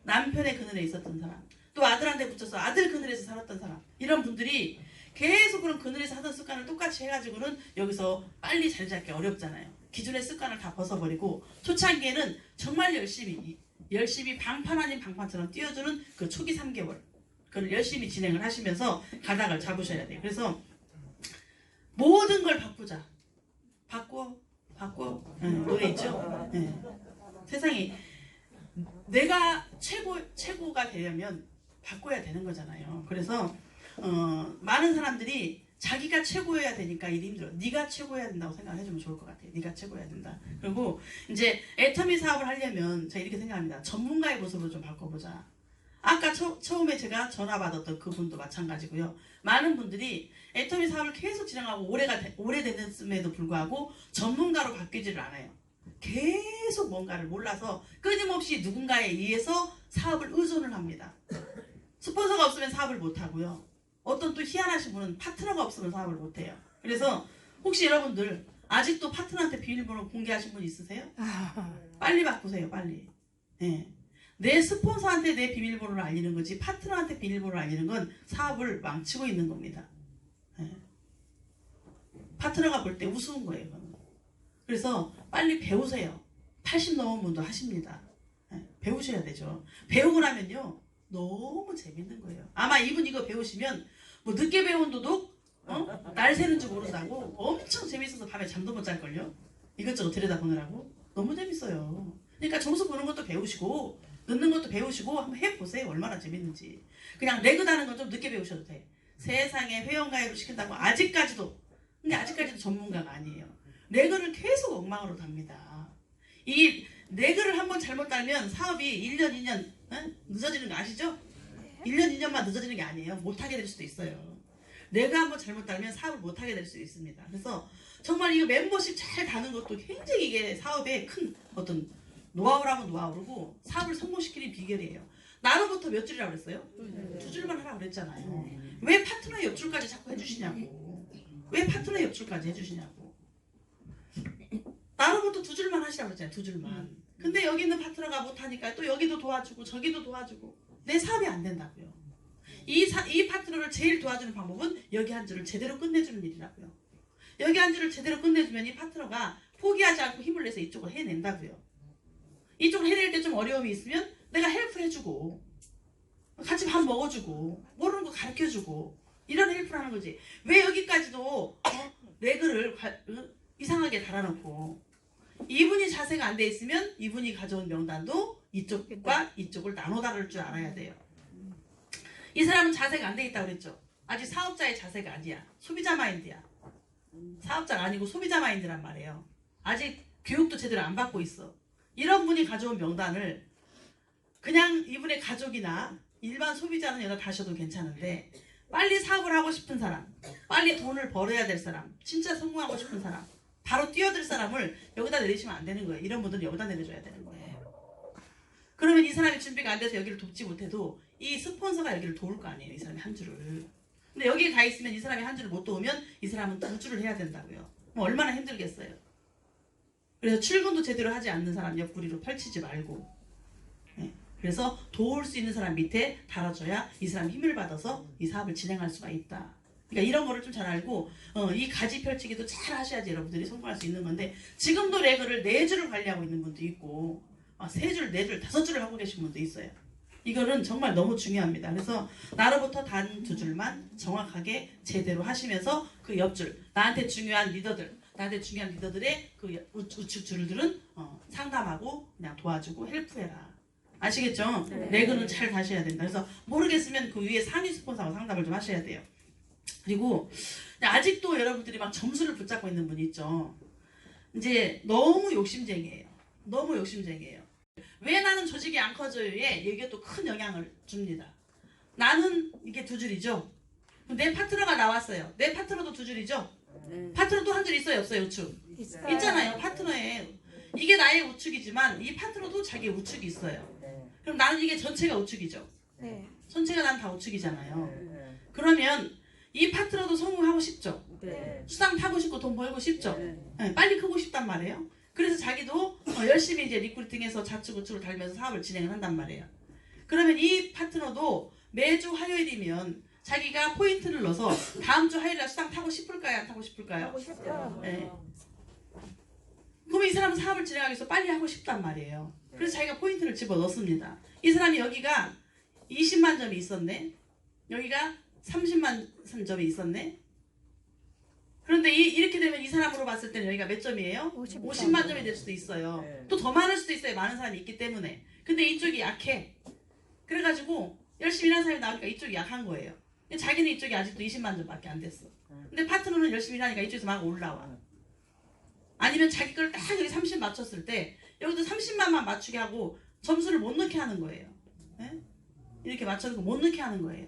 남편의 그늘에 있었던 사람, 또 아들한테 붙여서 아들 그늘에서 살았던 사람, 이런 분들이 계속 그런 그늘에서 하던 습관을 똑같이 해가지고는 여기서 빨리 자리 잡기 어렵잖아요. 기존의 습관을 다 벗어버리고 초창기에는 정말 열심히 방판 아닌 방판처럼 띄워주는 그 초기 3개월 그걸 열심히 진행을 하시면서 가닥을 잡으셔야 돼요. 그래서 모든 걸 바꾸자. 바꿔 노래 있죠? 네. 세상이 내가 최고가 되려면 바꿔야 되는 거잖아요. 그래서 많은 사람들이 자기가 최고여야 되니까 일이 힘들어. 네가 최고여야 된다고 생각해주면 좋을 것 같아요. 네가 최고여야 된다. 그리고 이제 애터미 사업을 하려면 제가 이렇게 생각합니다. 전문가의 모습으로 좀 바꿔보자. 아까 처음에 제가 전화 받았던 그분도 마찬가지고요. 많은 분들이 애터미 사업을 계속 진행하고 오래됐음에도 불구하고 전문가로 바뀌지를 않아요. 계속 뭔가를 몰라서 끊임없이 누군가에 의해서 사업을 의존을 합니다. 스폰서가 없으면 사업을 못하고요. 어떤 또 희한하신 분은 파트너가 없으면 사업을 못해요. 그래서 혹시 여러분들 아직도 파트너한테 비밀번호 공개하신 분 있으세요? 빨리 바꾸세요. 빨리. 네. 내 스폰서한테 내 비밀번호를 알리는 거지 파트너한테 비밀번호를 알리는 건 사업을 망치고 있는 겁니다. 네. 파트너가 볼 때 우스운 거예요. 그건. 그래서 빨리 배우세요. 80 넘은 분도 하십니다. 네. 배우셔야 되죠. 배우고 나면요. 너무 재밌는 거예요. 아마 이분 이거 배우시면 뭐 늦게 배운 도둑 날 새는 줄 모른다고 엄청 재밌어서 밤에 잠도 못 잘걸요. 이것저것 들여다보느라고 너무 재밌어요. 그러니까 점수 보는 것도 배우시고 넣는 것도 배우시고 한번 해보세요. 얼마나 재밌는지. 그냥 레그 다는 건 좀 늦게 배우셔도 돼. 세상에 회원가입을 시킨다고 근데 아직까지도 전문가가 아니에요. 레그를 계속 엉망으로 답니다. 이 레그를 한번 잘못 달면 사업이 1년 2년 늦어지는 거 아시죠? 1년 2년만 늦어지는 게 아니에요. 못하게 될 수도 있어요. 내가 한번 잘못 달면 사업을 못하게 될 수 있습니다. 그래서 정말 이거 멤버십 잘 다는 것도 굉장히 이게 사업의 큰 어떤 노하우라면 노하우고 사업을 성공시키는 비결이에요. 나로부터 몇 줄이라고 그랬어요? 2줄만 하라고 그랬잖아요. 왜 파트너 옆줄까지 자꾸 해주시냐고. 왜 파트너 옆줄까지 해주시냐고. 나로부터 2줄만 하시라고 그랬잖아요. 2줄만. 근데 여기 있는 파트너가 못하니까 또 여기도 도와주고 저기도 도와주고 내 사업이 안 된다고요. 이 파트너를 제일 도와주는 방법은 여기 한 줄을 제대로 끝내주는 일이라고요. 여기 한 줄을 제대로 끝내주면 이 파트너가 포기하지 않고 힘을 내서 이쪽을 해낸다고요. 이쪽을 해낼 때 좀 어려움이 있으면 내가 헬프 해주고 같이 밥 먹어주고 모르는 거 가르쳐주고 이런 헬프를 하는 거지. 왜 여기까지도 레그를 이상하게 달아놓고 이분이 자세가 안 돼 있으면 이분이 가져온 명단도 이쪽과 이쪽을 나눠 다룰 줄 알아야 돼요. 이 사람은 자세가 안 돼 있다고 그랬죠. 아직 사업자의 자세가 아니야. 소비자 마인드야. 사업자가 아니고 소비자 마인드란 말이에요. 아직 교육도 제대로 안 받고 있어. 이런 분이 가져온 명단을 그냥 이분의 가족이나 일반 소비자는 여기다 다셔도 괜찮은데 빨리 사업을 하고 싶은 사람, 빨리 돈을 벌어야 될 사람, 진짜 성공하고 싶은 사람, 바로 뛰어들 사람을 여기다 내리시면 안 되는 거예요. 이런 분들은 여기다 내려줘야 되는 거예요. 그러면 이 사람이 준비가 안 돼서 여기를 돕지 못해도 이 스폰서가 여기를 도울 거 아니에요. 이 사람이 한 줄을. 근데 여기에 가 있으면 이 사람이 한 줄을 못 도우면 이 사람은 2줄을 해야 된다고요. 뭐 얼마나 힘들겠어요. 그래서 출근도 제대로 하지 않는 사람 옆구리로 펼치지 말고 네. 그래서 도울 수 있는 사람 밑에 달아줘야 이 사람이 힘을 받아서 이 사업을 진행할 수가 있다. 그러니까 이런 거를 좀 잘 알고 이 가지 펼치기도 잘 하셔야지 여러분들이 성공할 수 있는 건데 지금도 레그를 4줄을 관리하고 있는 분도 있고 3줄, 4줄, 5줄을 하고 계신 분도 있어요. 이거는 정말 너무 중요합니다. 그래서 나로부터 단 2줄만 정확하게 제대로 하시면서 그 옆줄, 나한테 중요한 리더들의 그 우측 줄들은 상담하고 그냥 도와주고 헬프해라. 아시겠죠? 네. 레그는 잘 다셔야 된다. 그래서 모르겠으면 그 위에 상위 스폰서하고 상담을 좀 하셔야 돼요. 그리고 아직도 여러분들이 막 점수를 붙잡고 있는 분 있죠. 이제 너무 욕심쟁이에요. 너무 욕심쟁이에요. 왜 나는 조직이 안 커져요에 이게 또 큰 영향을 줍니다. 나는 이게 2줄이죠. 내 파트너가 나왔어요. 내 파트너도 2줄이죠. 파트너도 한 줄 있어요, 없어요? 우측 있어요. 있잖아요. 파트너에 이게 나의 우측이지만 이 파트너도 자기의 우측이 있어요. 그럼 나는 이게 전체가 우측이죠. 네. 전체가 난 다 우측이잖아요. 그러면 이 파트너도 성공하고 싶죠. 수당 타고 싶고 돈 벌고 싶죠. 네, 빨리 크고 싶단 말이에요. 그래서 자기도 열심히 이제 리크루팅해서 좌측 우측을 달면서 사업을 진행을 한단 말이에요. 그러면 이 파트너도 매주 화요일이면 자기가 포인트를 넣어서 다음 주 화요일에 수당 타고 싶을까요? 안 타고 싶을까요? 하고 싶어요. 네. 그러면 이 사람은 사업을 진행하기 위해서 빨리 하고 싶단 말이에요. 그래서 자기가 포인트를 집어넣습니다. 이 사람이 여기가 20만 점이 있었네. 여기가 30만 점이 있었네. 그런데 이렇게 되면 이 사람으로 봤을 때는 여기가 몇 점이에요? 50만 점이 될 수도 있어요. 또 더 많을 수도 있어요. 많은 사람이 있기 때문에. 근데 이쪽이 약해. 그래가지고 열심히 일하는 사람이 나오니까 이쪽이 약한 거예요. 근데 자기는 이쪽이 아직도 20만 점밖에 안 됐어. 근데 파트너는 열심히 일하니까 이쪽에서 막 올라와. 아니면 자기 걸 딱 여기 30 맞췄을 때 여기도 30만만 맞추게 하고 점수를 못 넣게 하는 거예요. 네? 이렇게 맞춰놓고 못 넣게 하는 거예요.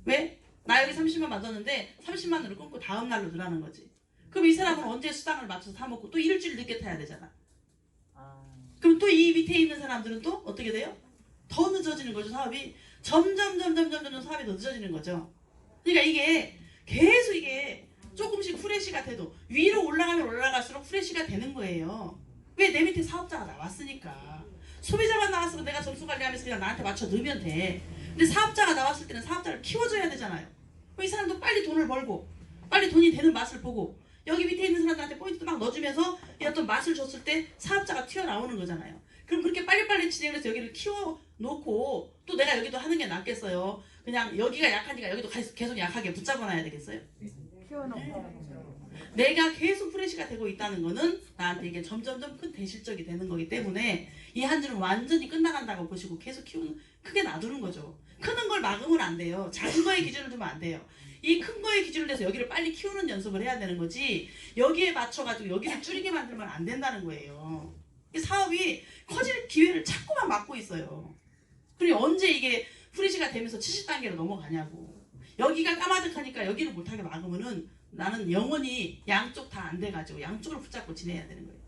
왜? 나 여기 30만 맞았는데 30만으로 끊고 다음 날로 늘어나는 거지. 그럼 이 사람은 언제 수당을 맞춰서 사 먹고 또 일주일 늦게 타야 되잖아. 그럼 또 이 밑에 있는 사람들은 또 어떻게 돼요? 더 늦어지는 거죠. 사업이 점점 사업이 더 늦어지는 거죠. 그러니까 이게 계속 이게 조금씩 후레쉬가 돼도 위로 올라가면 올라갈수록 후레쉬가 되는 거예요. 왜? 내 밑에 사업자가 나왔으니까. 소비자만 나왔으면 내가 점수 관리하면서 그냥 나한테 맞춰 넣으면 돼. 근데 사업자가 나왔을 때는 사업자를 키워줘야 되잖아요. 그럼 이 사람도 빨리 돈을 벌고 빨리 돈이 되는 맛을 보고 여기 밑에 있는 사람들한테 포인트 막 넣어주면서 이 어떤 맛을 줬을 때 사업자가 튀어나오는 거잖아요. 그럼 그렇게 빨리빨리 진행해서 여기를 키워놓고 또 내가 여기도 하는 게 낫겠어요. 그냥 여기가 약하니까 여기도 계속 약하게 붙잡아놔야 되겠어요. 내가 계속 프레시가 되고 있다는 거는 나한테 이게 점점점 큰 대실적이 되는 거기 때문에 이 한 줄은 완전히 끝나간다고 보시고 계속 크게 놔두는 거죠. 크는 걸 막으면 안 돼요. 작은 거에 기준을 두면 안 돼요. 이 큰 거에 기준을 내서 여기를 빨리 키우는 연습을 해야 되는 거지 여기에 맞춰가지고 여기를 줄이게 만들면 안 된다는 거예요. 이 사업이 커질 기회를 자꾸만 막고 있어요. 그리고 언제 이게 프리시가 되면서 70단계로 넘어가냐고. 여기가 까마득하니까 여기를 못하게 막으면은 나는 영원히 양쪽 다 안 돼가지고 양쪽을 붙잡고 지내야 되는 거예요.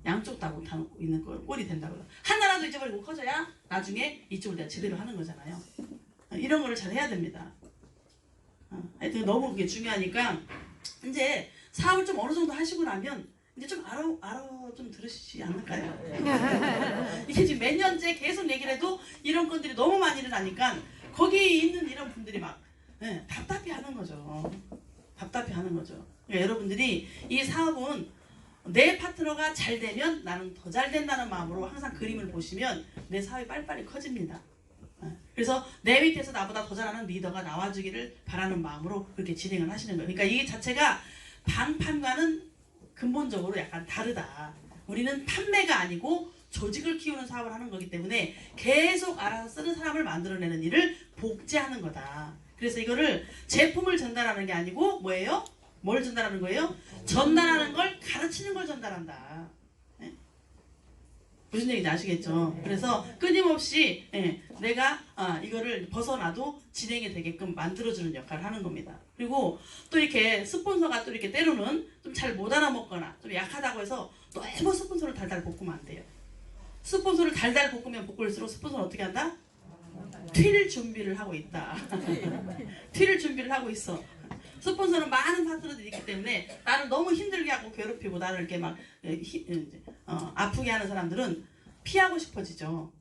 양쪽 다 못하고 있는 꼴이 된다고요. 하나라도 잊어버리고 커져야 나중에 이쪽을 내가 제대로 하는 거잖아요. 이런 거를 잘 해야 됩니다. 하여튼 너무 그게 중요하니까 이제 사업을 좀 어느 정도 하시고 나면 이제 좀 좀 들으시지 않을까요? 이게 지금 몇 년째 계속 얘기를 해도 이런 건들이 너무 많이 일어나니까 거기에 있는 이런 분들이 막 답답해 하는 거죠. 답답해 하는 거죠. 그러니까 여러분들이 이 사업은 내 파트너가 잘 되면 나는 더 잘 된다는 마음으로 항상 그림을 보시면 내 사업이 빨리빨리 커집니다. 그래서 내 밑에서 나보다 더 잘하는 리더가 나와주기를 바라는 마음으로 그렇게 진행을 하시는 거예요. 그러니까 이 자체가 방판과는 근본적으로 약간 다르다. 우리는 판매가 아니고 조직을 키우는 사업을 하는 거기 때문에 계속 알아서 쓰는 사람을 만들어내는 일을 복제하는 거다. 그래서 이거를 제품을 전달하는 게 아니고 뭐예요? 뭘 전달하는 거예요? 전달하는 걸 가르치는 걸 전달한다. 네? 무슨 얘기인지 아시겠죠? 그래서 끊임없이 내가 이거를 벗어나도 진행이 되게끔 만들어주는 역할을 하는 겁니다. 그리고 또 이렇게 스폰서가 또 이렇게 때로는 좀 잘 못 알아먹거나 좀 약하다고 해서 너무 스폰서를 달달 볶으면 안 돼요. 스폰서를 달달 볶으면 볶을수록 스폰서는 어떻게 한다? 튈 준비를 하고 있다. 튈 준비를 하고 있어. 스폰서는 많은 파트너들이 있기 때문에 나를 너무 힘들게 하고 괴롭히고 나를 이렇게 막 아프게 하는 사람들은 피하고 싶어지죠.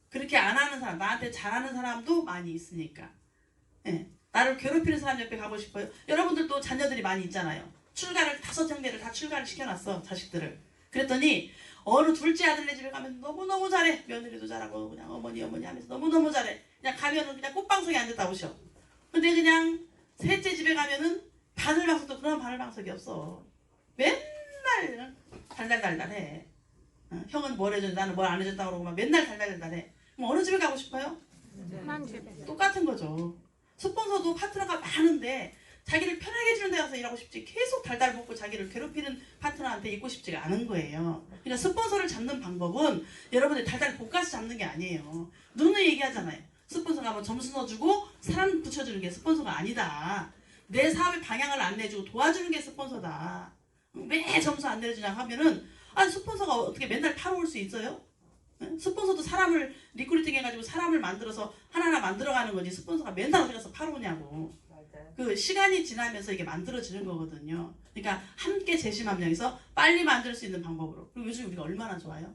그렇게 안 하는 사람, 나한테 잘하는 사람도 많이 있으니까. 나를 괴롭히는 사람 옆에 가고 싶어요. 여러분들도 자녀들이 많이 있잖아요. 출가를 5형제를 다 출가를 시켜놨어. 자식들을. 그랬더니 어느 둘째 아들네 집에 가면 너무너무 잘해. 며느리도 잘하고 그냥 어머니 하면서 너무너무 잘해. 그냥 가면은 그냥 꽃방석에 앉았다 오셔. 근데 그냥 셋째 집에 가면은 바늘방석도 그런 바늘방석이 없어. 맨날 달달달달해. 형은 뭘 해줬는데 나는 뭘 안 해줬다고 그러고 막 맨날 달달달달해. 그럼 어느 집에 가고 싶어요? 한 집에. 똑같은 거죠. 스폰서도 파트너가 많은데 자기를 편하게 해주는 데 가서 일하고 싶지 계속 달달 볶고 자기를 괴롭히는 파트너한테 있고 싶지가 않은 거예요. 그러니까 스폰서를 잡는 방법은 여러분들 달달 볶아서 잡는 게 아니에요. 누누이 얘기하잖아요. 스폰서가 뭐 점수 넣어주고 사람 붙여주는 게 스폰서가 아니다. 내 사업의 방향을 안내해주고 도와주는 게 스폰서다. 왜 점수 안 내려주냐 하면은 스폰서가 어떻게 맨날 팔아올 수 있어요? 스폰서도 사람을 리크루팅 해가지고 사람을 만들어서 하나하나 만들어가는 거지 스폰서가 맨날 어디 가서 팔아오냐고. 그 시간이 지나면서 이게 만들어지는 거거든요. 그러니까 함께 재심합력해서 빨리 만들 수 있는 방법으로. 그리고 요즘 우리가 얼마나 좋아요?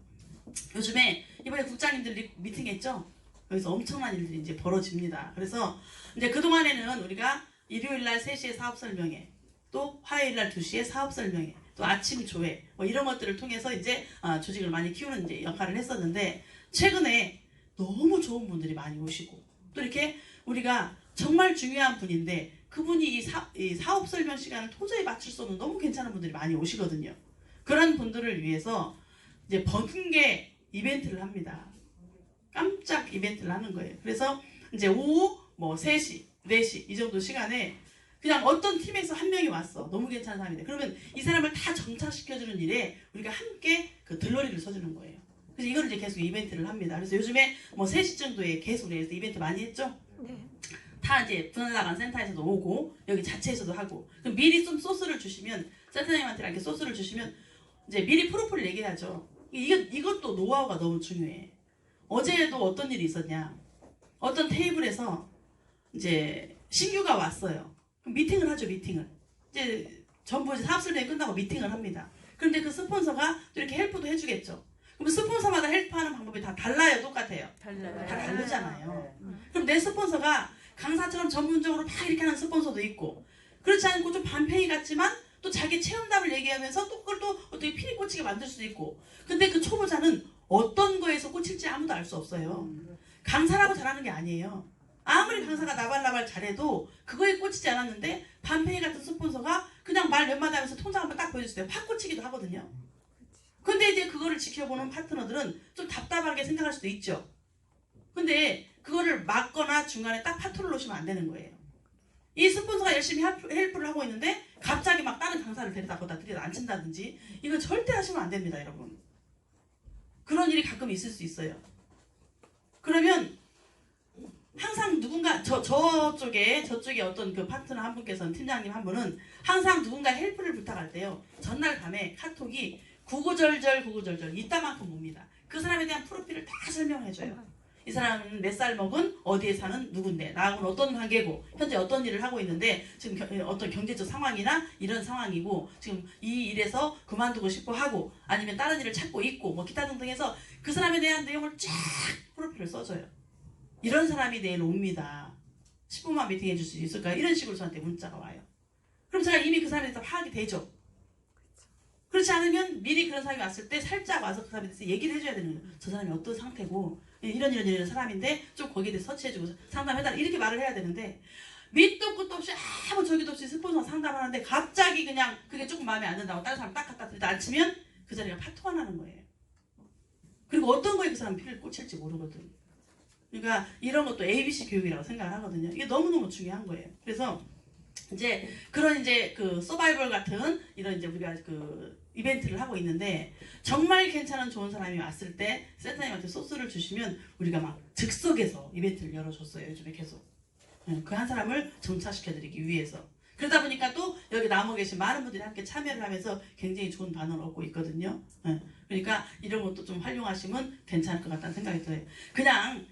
요즘에 이번에 국장님들 미팅했죠? 여기서 엄청난 일들이 이제 벌어집니다. 그래서 이제 그동안에는 우리가 일요일날 3시에 사업 설명회, 또 화요일날 2시에 사업 설명회, 또 아침 조회, 뭐 이런 것들을 통해서 이제 조직을 많이 키우는 이제 역할을 했었는데, 최근에 너무 좋은 분들이 많이 오시고, 또 이렇게 우리가 정말 중요한 분인데, 그분이 이 사업 설명 시간을 도저히 맞출 수 없는 너무 괜찮은 분들이 많이 오시거든요. 그런 분들을 위해서 이제 번개 이벤트를 합니다. 깜짝 이벤트를 하는 거예요. 그래서 이제 오후 뭐 3시, 4시 이 정도 시간에 그냥 어떤 팀에서 한 명이 왔어. 너무 괜찮은 사람인데. 그러면 이 사람을 다 정착시켜주는 일에 우리가 함께 그 들러리를 서주는 거예요. 그래서 이걸 이제 계속 이벤트를 합니다. 그래서 요즘에 뭐 3시 정도에 계속 이벤트 많이 했죠? 네. 다 이제 분할나간 센터에서도 오고 여기 자체에서도 하고. 그럼 미리 좀 소스를 주시면, 센터장님한테 이렇게 소스를 주시면 이제 미리 프로포를 얘기하죠. 이것도 노하우가 너무 중요해. 어제도 어떤 일이 있었냐. 어떤 테이블에서 이제 신규가 왔어요. 그럼 미팅을 하죠, 미팅을. 이제 전부 이제 사업 설명이 끝나고 미팅을 합니다. 그런데 그 스폰서가 또 이렇게 헬프도 해주겠죠. 그럼 스폰서마다 헬프하는 방법이 다 달라요, 똑같아요? 달라요. 다 다르잖아요. 그럼 내 스폰서가 강사처럼 전문적으로 막 이렇게 하는 스폰서도 있고, 그렇지 않고 좀 반페이 같지만 또 자기 체험담을 얘기하면서 또 그걸 또 어떻게 피리 꽂히게 만들 수도 있고. 근데 그 초보자는 어떤 거에서 꽂힐지 아무도 알 수 없어요. 강사라고 잘하는 게 아니에요. 아무리 강사가 나발나발 잘해도 그거에 꽂히지 않았는데 반페이 같은 스폰서가 그냥 말 몇 마디 하면서 통장 한번 딱 보여줬을 때 확 꽂히기도 하거든요. 근데 이제 그거를 지켜보는 파트너들은 좀 답답하게 생각할 수도 있죠. 근데 그거를 막거나 중간에 딱 파토를 놓으시면 안 되는 거예요. 이 스폰서가 열심히 헬프를 하고 있는데 갑자기 막 다른 강사를 데려다 거기다 들여다 앉힌다든지, 이건 절대 하시면 안 됩니다, 여러분. 그런 일이 가끔 있을 수 있어요. 그러면 항상 누군가 저쪽에 어떤 그 파트너 한 분께서는, 팀장님 한 분은 항상 누군가 헬프를 부탁할 때요, 전날 밤에 카톡이 구구절절 이따만큼 옵니다. 그 사람에 대한 프로필을 다 설명해줘요. 이 사람은 몇 살 먹은, 어디에 사는 누군데, 나하고는 어떤 관계고, 현재 어떤 일을 하고 있는데, 지금 어떤 경제적 상황이나 이런 상황이고, 지금 이 일에서 그만두고 싶어 하고, 아니면 다른 일을 찾고 있고, 뭐 기타 등등 해서 그 사람에 대한 내용을 쫙 프로필을 써줘요. 이런 사람이 내일 옵니다. 10분만 미팅 해줄 수 있을까요? 이런 식으로 저한테 문자가 와요. 그럼 제가 이미 그 사람에 대해서 파악이 되죠. 그렇지 않으면 미리 그런 사람이 왔을 때 살짝 와서 그 사람에 대해서 얘기를 해줘야 되는 거예요. 저 사람이 어떤 상태고 이런 사람인데 좀 거기에 대해서 서치해주고 상담해달라, 이렇게 말을 해야 되는데, 밑도 끝도 없이 아무 저기도 없이 스폰서 상담하는데 갑자기 그냥 그게 조금 마음에 안 든다고 다른 사람 딱 갖다 들이다 앉히면 그 자리가 파토가 나는 거예요. 그리고 어떤 거에 그 사람 피를 꽂힐지 모르거든. 그러니까 이런 것도 ABC 교육이라고 생각을 하거든요. 이게 너무너무 중요한 거예요. 그래서 이제 그런 이제 그 서바이벌 같은 이런 이제 우리가 그 이벤트를 하고 있는데, 정말 괜찮은 좋은 사람이 왔을 때 센터님한테 소스를 주시면 우리가 막 즉석에서 이벤트를 열어줬어요, 요즘에 계속. 그 한 사람을 정착시켜드리기 위해서. 그러다 보니까 또 여기 남아 계신 많은 분들이 함께 참여를 하면서 굉장히 좋은 반응을 얻고 있거든요. 그러니까 이런 것도 좀 활용하시면 괜찮을 것 같다는 생각이 들어요. 그냥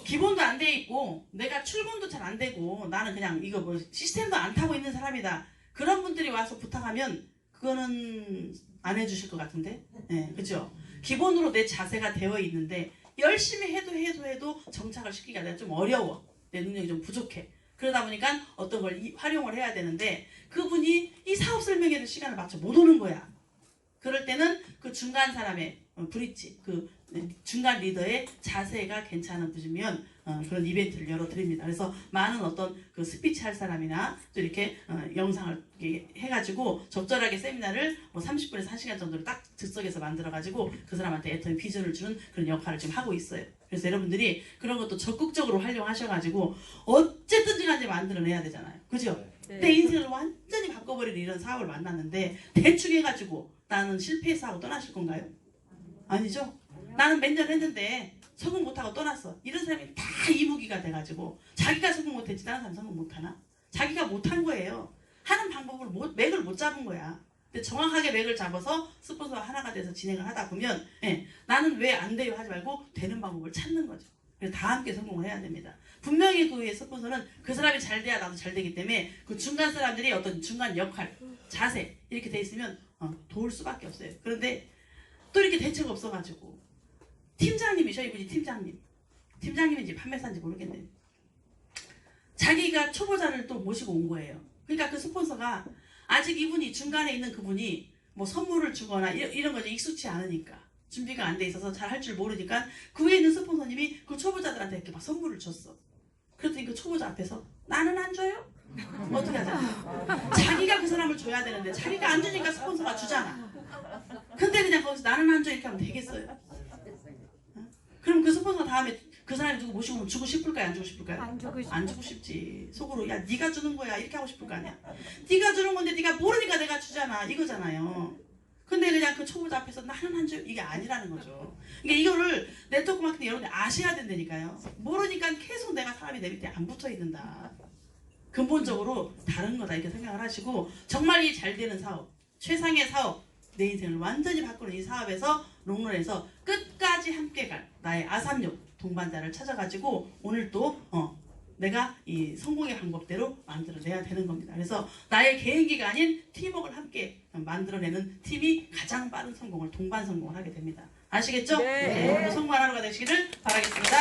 기본도 안 돼 있고 내가 출근도 잘 안 되고 나는 그냥 이거 뭐 시스템도 안 타고 있는 사람이다, 그런 분들이 와서 부탁하면 그거는 안 해주실 것 같은데, 그죠? 기본으로 내 자세가 되어 있는데 열심히 해도 정착을 시키기가 내가 좀 어려워, 내 능력이 좀 부족해. 그러다 보니까 어떤 걸 활용을 해야 되는데 그분이 이 사업 설명회를 시간을 맞춰 못 오는 거야. 그럴 때는 그 중간 사람의 브릿지, 그 중간 리더의 자세가 괜찮은 분이면 그런 이벤트를 열어드립니다. 그래서 많은 어떤 그 스피치 할 사람이나 또 이렇게 영상을 이렇게 해가지고 적절하게 세미나를 뭐 30분에서 1시간 정도를 딱 즉석에서 만들어가지고 그 사람한테 애터미 비전을 주는 그런 역할을 지금 하고 있어요. 그래서 여러분들이 그런 것도 적극적으로 활용하셔가지고 어쨌든지 간에 만들어내야 되잖아요. 그죠? 내 인생을 완전히 바꿔버리는 이런 사업을 만났는데 대충 해가지고 나는 실패해서 하고 떠나실 건가요? 아니죠? 나는 몇 년 했는데 성공 못하고 떠났어. 이런 사람이 다 이무기가 돼가지고 자기가 성공 못했지 다른 사람 성공 못하나? 자기가 못한 거예요. 하는 방법을 맥을 못 잡은 거야. 근데 정확하게 맥을 잡아서 스폰서가 하나가 돼서 진행을 하다 보면 나는 왜 안 돼요 하지 말고 되는 방법을 찾는 거죠. 그래서 다 함께 성공을 해야 됩니다. 분명히 그 위에 스폰서는 그 사람이 잘 돼야 나도 잘 되기 때문에 그 중간 사람들이 어떤 중간 역할, 자세 이렇게 돼 있으면 도울 수밖에 없어요. 그런데 또 이렇게 대책 없어가지고 팀장님이셔. 이분이 팀장님인지 판매사인지 모르겠네요. 자기가 초보자를 또 모시고 온 거예요. 그러니까 그 스폰서가 아직 이분이 중간에 있는 그분이 뭐 선물을 주거나 이런 거 익숙치 않으니까 준비가 안 돼 있어서 잘 할 줄 모르니까 그 위에 있는 스폰서님이 그 초보자들한테 이렇게 막 선물을 줬어. 그랬더니 그 초보자 앞에서 나는 안 줘요? 어떻게 하잖아. 자기가 그 사람을 줘야 되는데 자기가 안 주니까 스폰서가 주잖아. 근데 그냥 거기서 나는 안 줘 이렇게 하면 되겠어요? 그럼 그 스폰서 다음에 그 사람이 누구 모시고 오면 주고 싶을까요? 안 주고 싶을까요? 안 주고 싶지. 속으로 야 네가 주는 거야 이렇게 하고 싶을 거 아니야. 네가 주는 건데 네가 모르니까 내가 주잖아 이거잖아요. 근데 그냥 그 초보자 앞에서 나는 안 줘요 이게 아니라는 거죠. 그러니까 이거를 네트워크 마케팅 여러분들 아셔야 된다니까요. 모르니까 계속 내가 사람이 내 밑에 안 붙어 있는다. 근본적으로 다른 거다 이렇게 생각을 하시고 정말 이 잘 되는 사업, 최상의 사업, 내 인생을 완전히 바꾸는 이 사업에서 롱런에서 끝까지 함께 갈 나의 아삼육 동반자를 찾아가지고 오늘 또 내가 이 성공의 방법대로 만들어내야 되는 겁니다. 그래서 나의 개인기가 아닌 팀워크를 함께 만들어내는 팀이 가장 빠른 성공을 동반 성공을 하게 됩니다. 아시겠죠? 네. 오늘도 성공한 하루가 되시기를 바라겠습니다.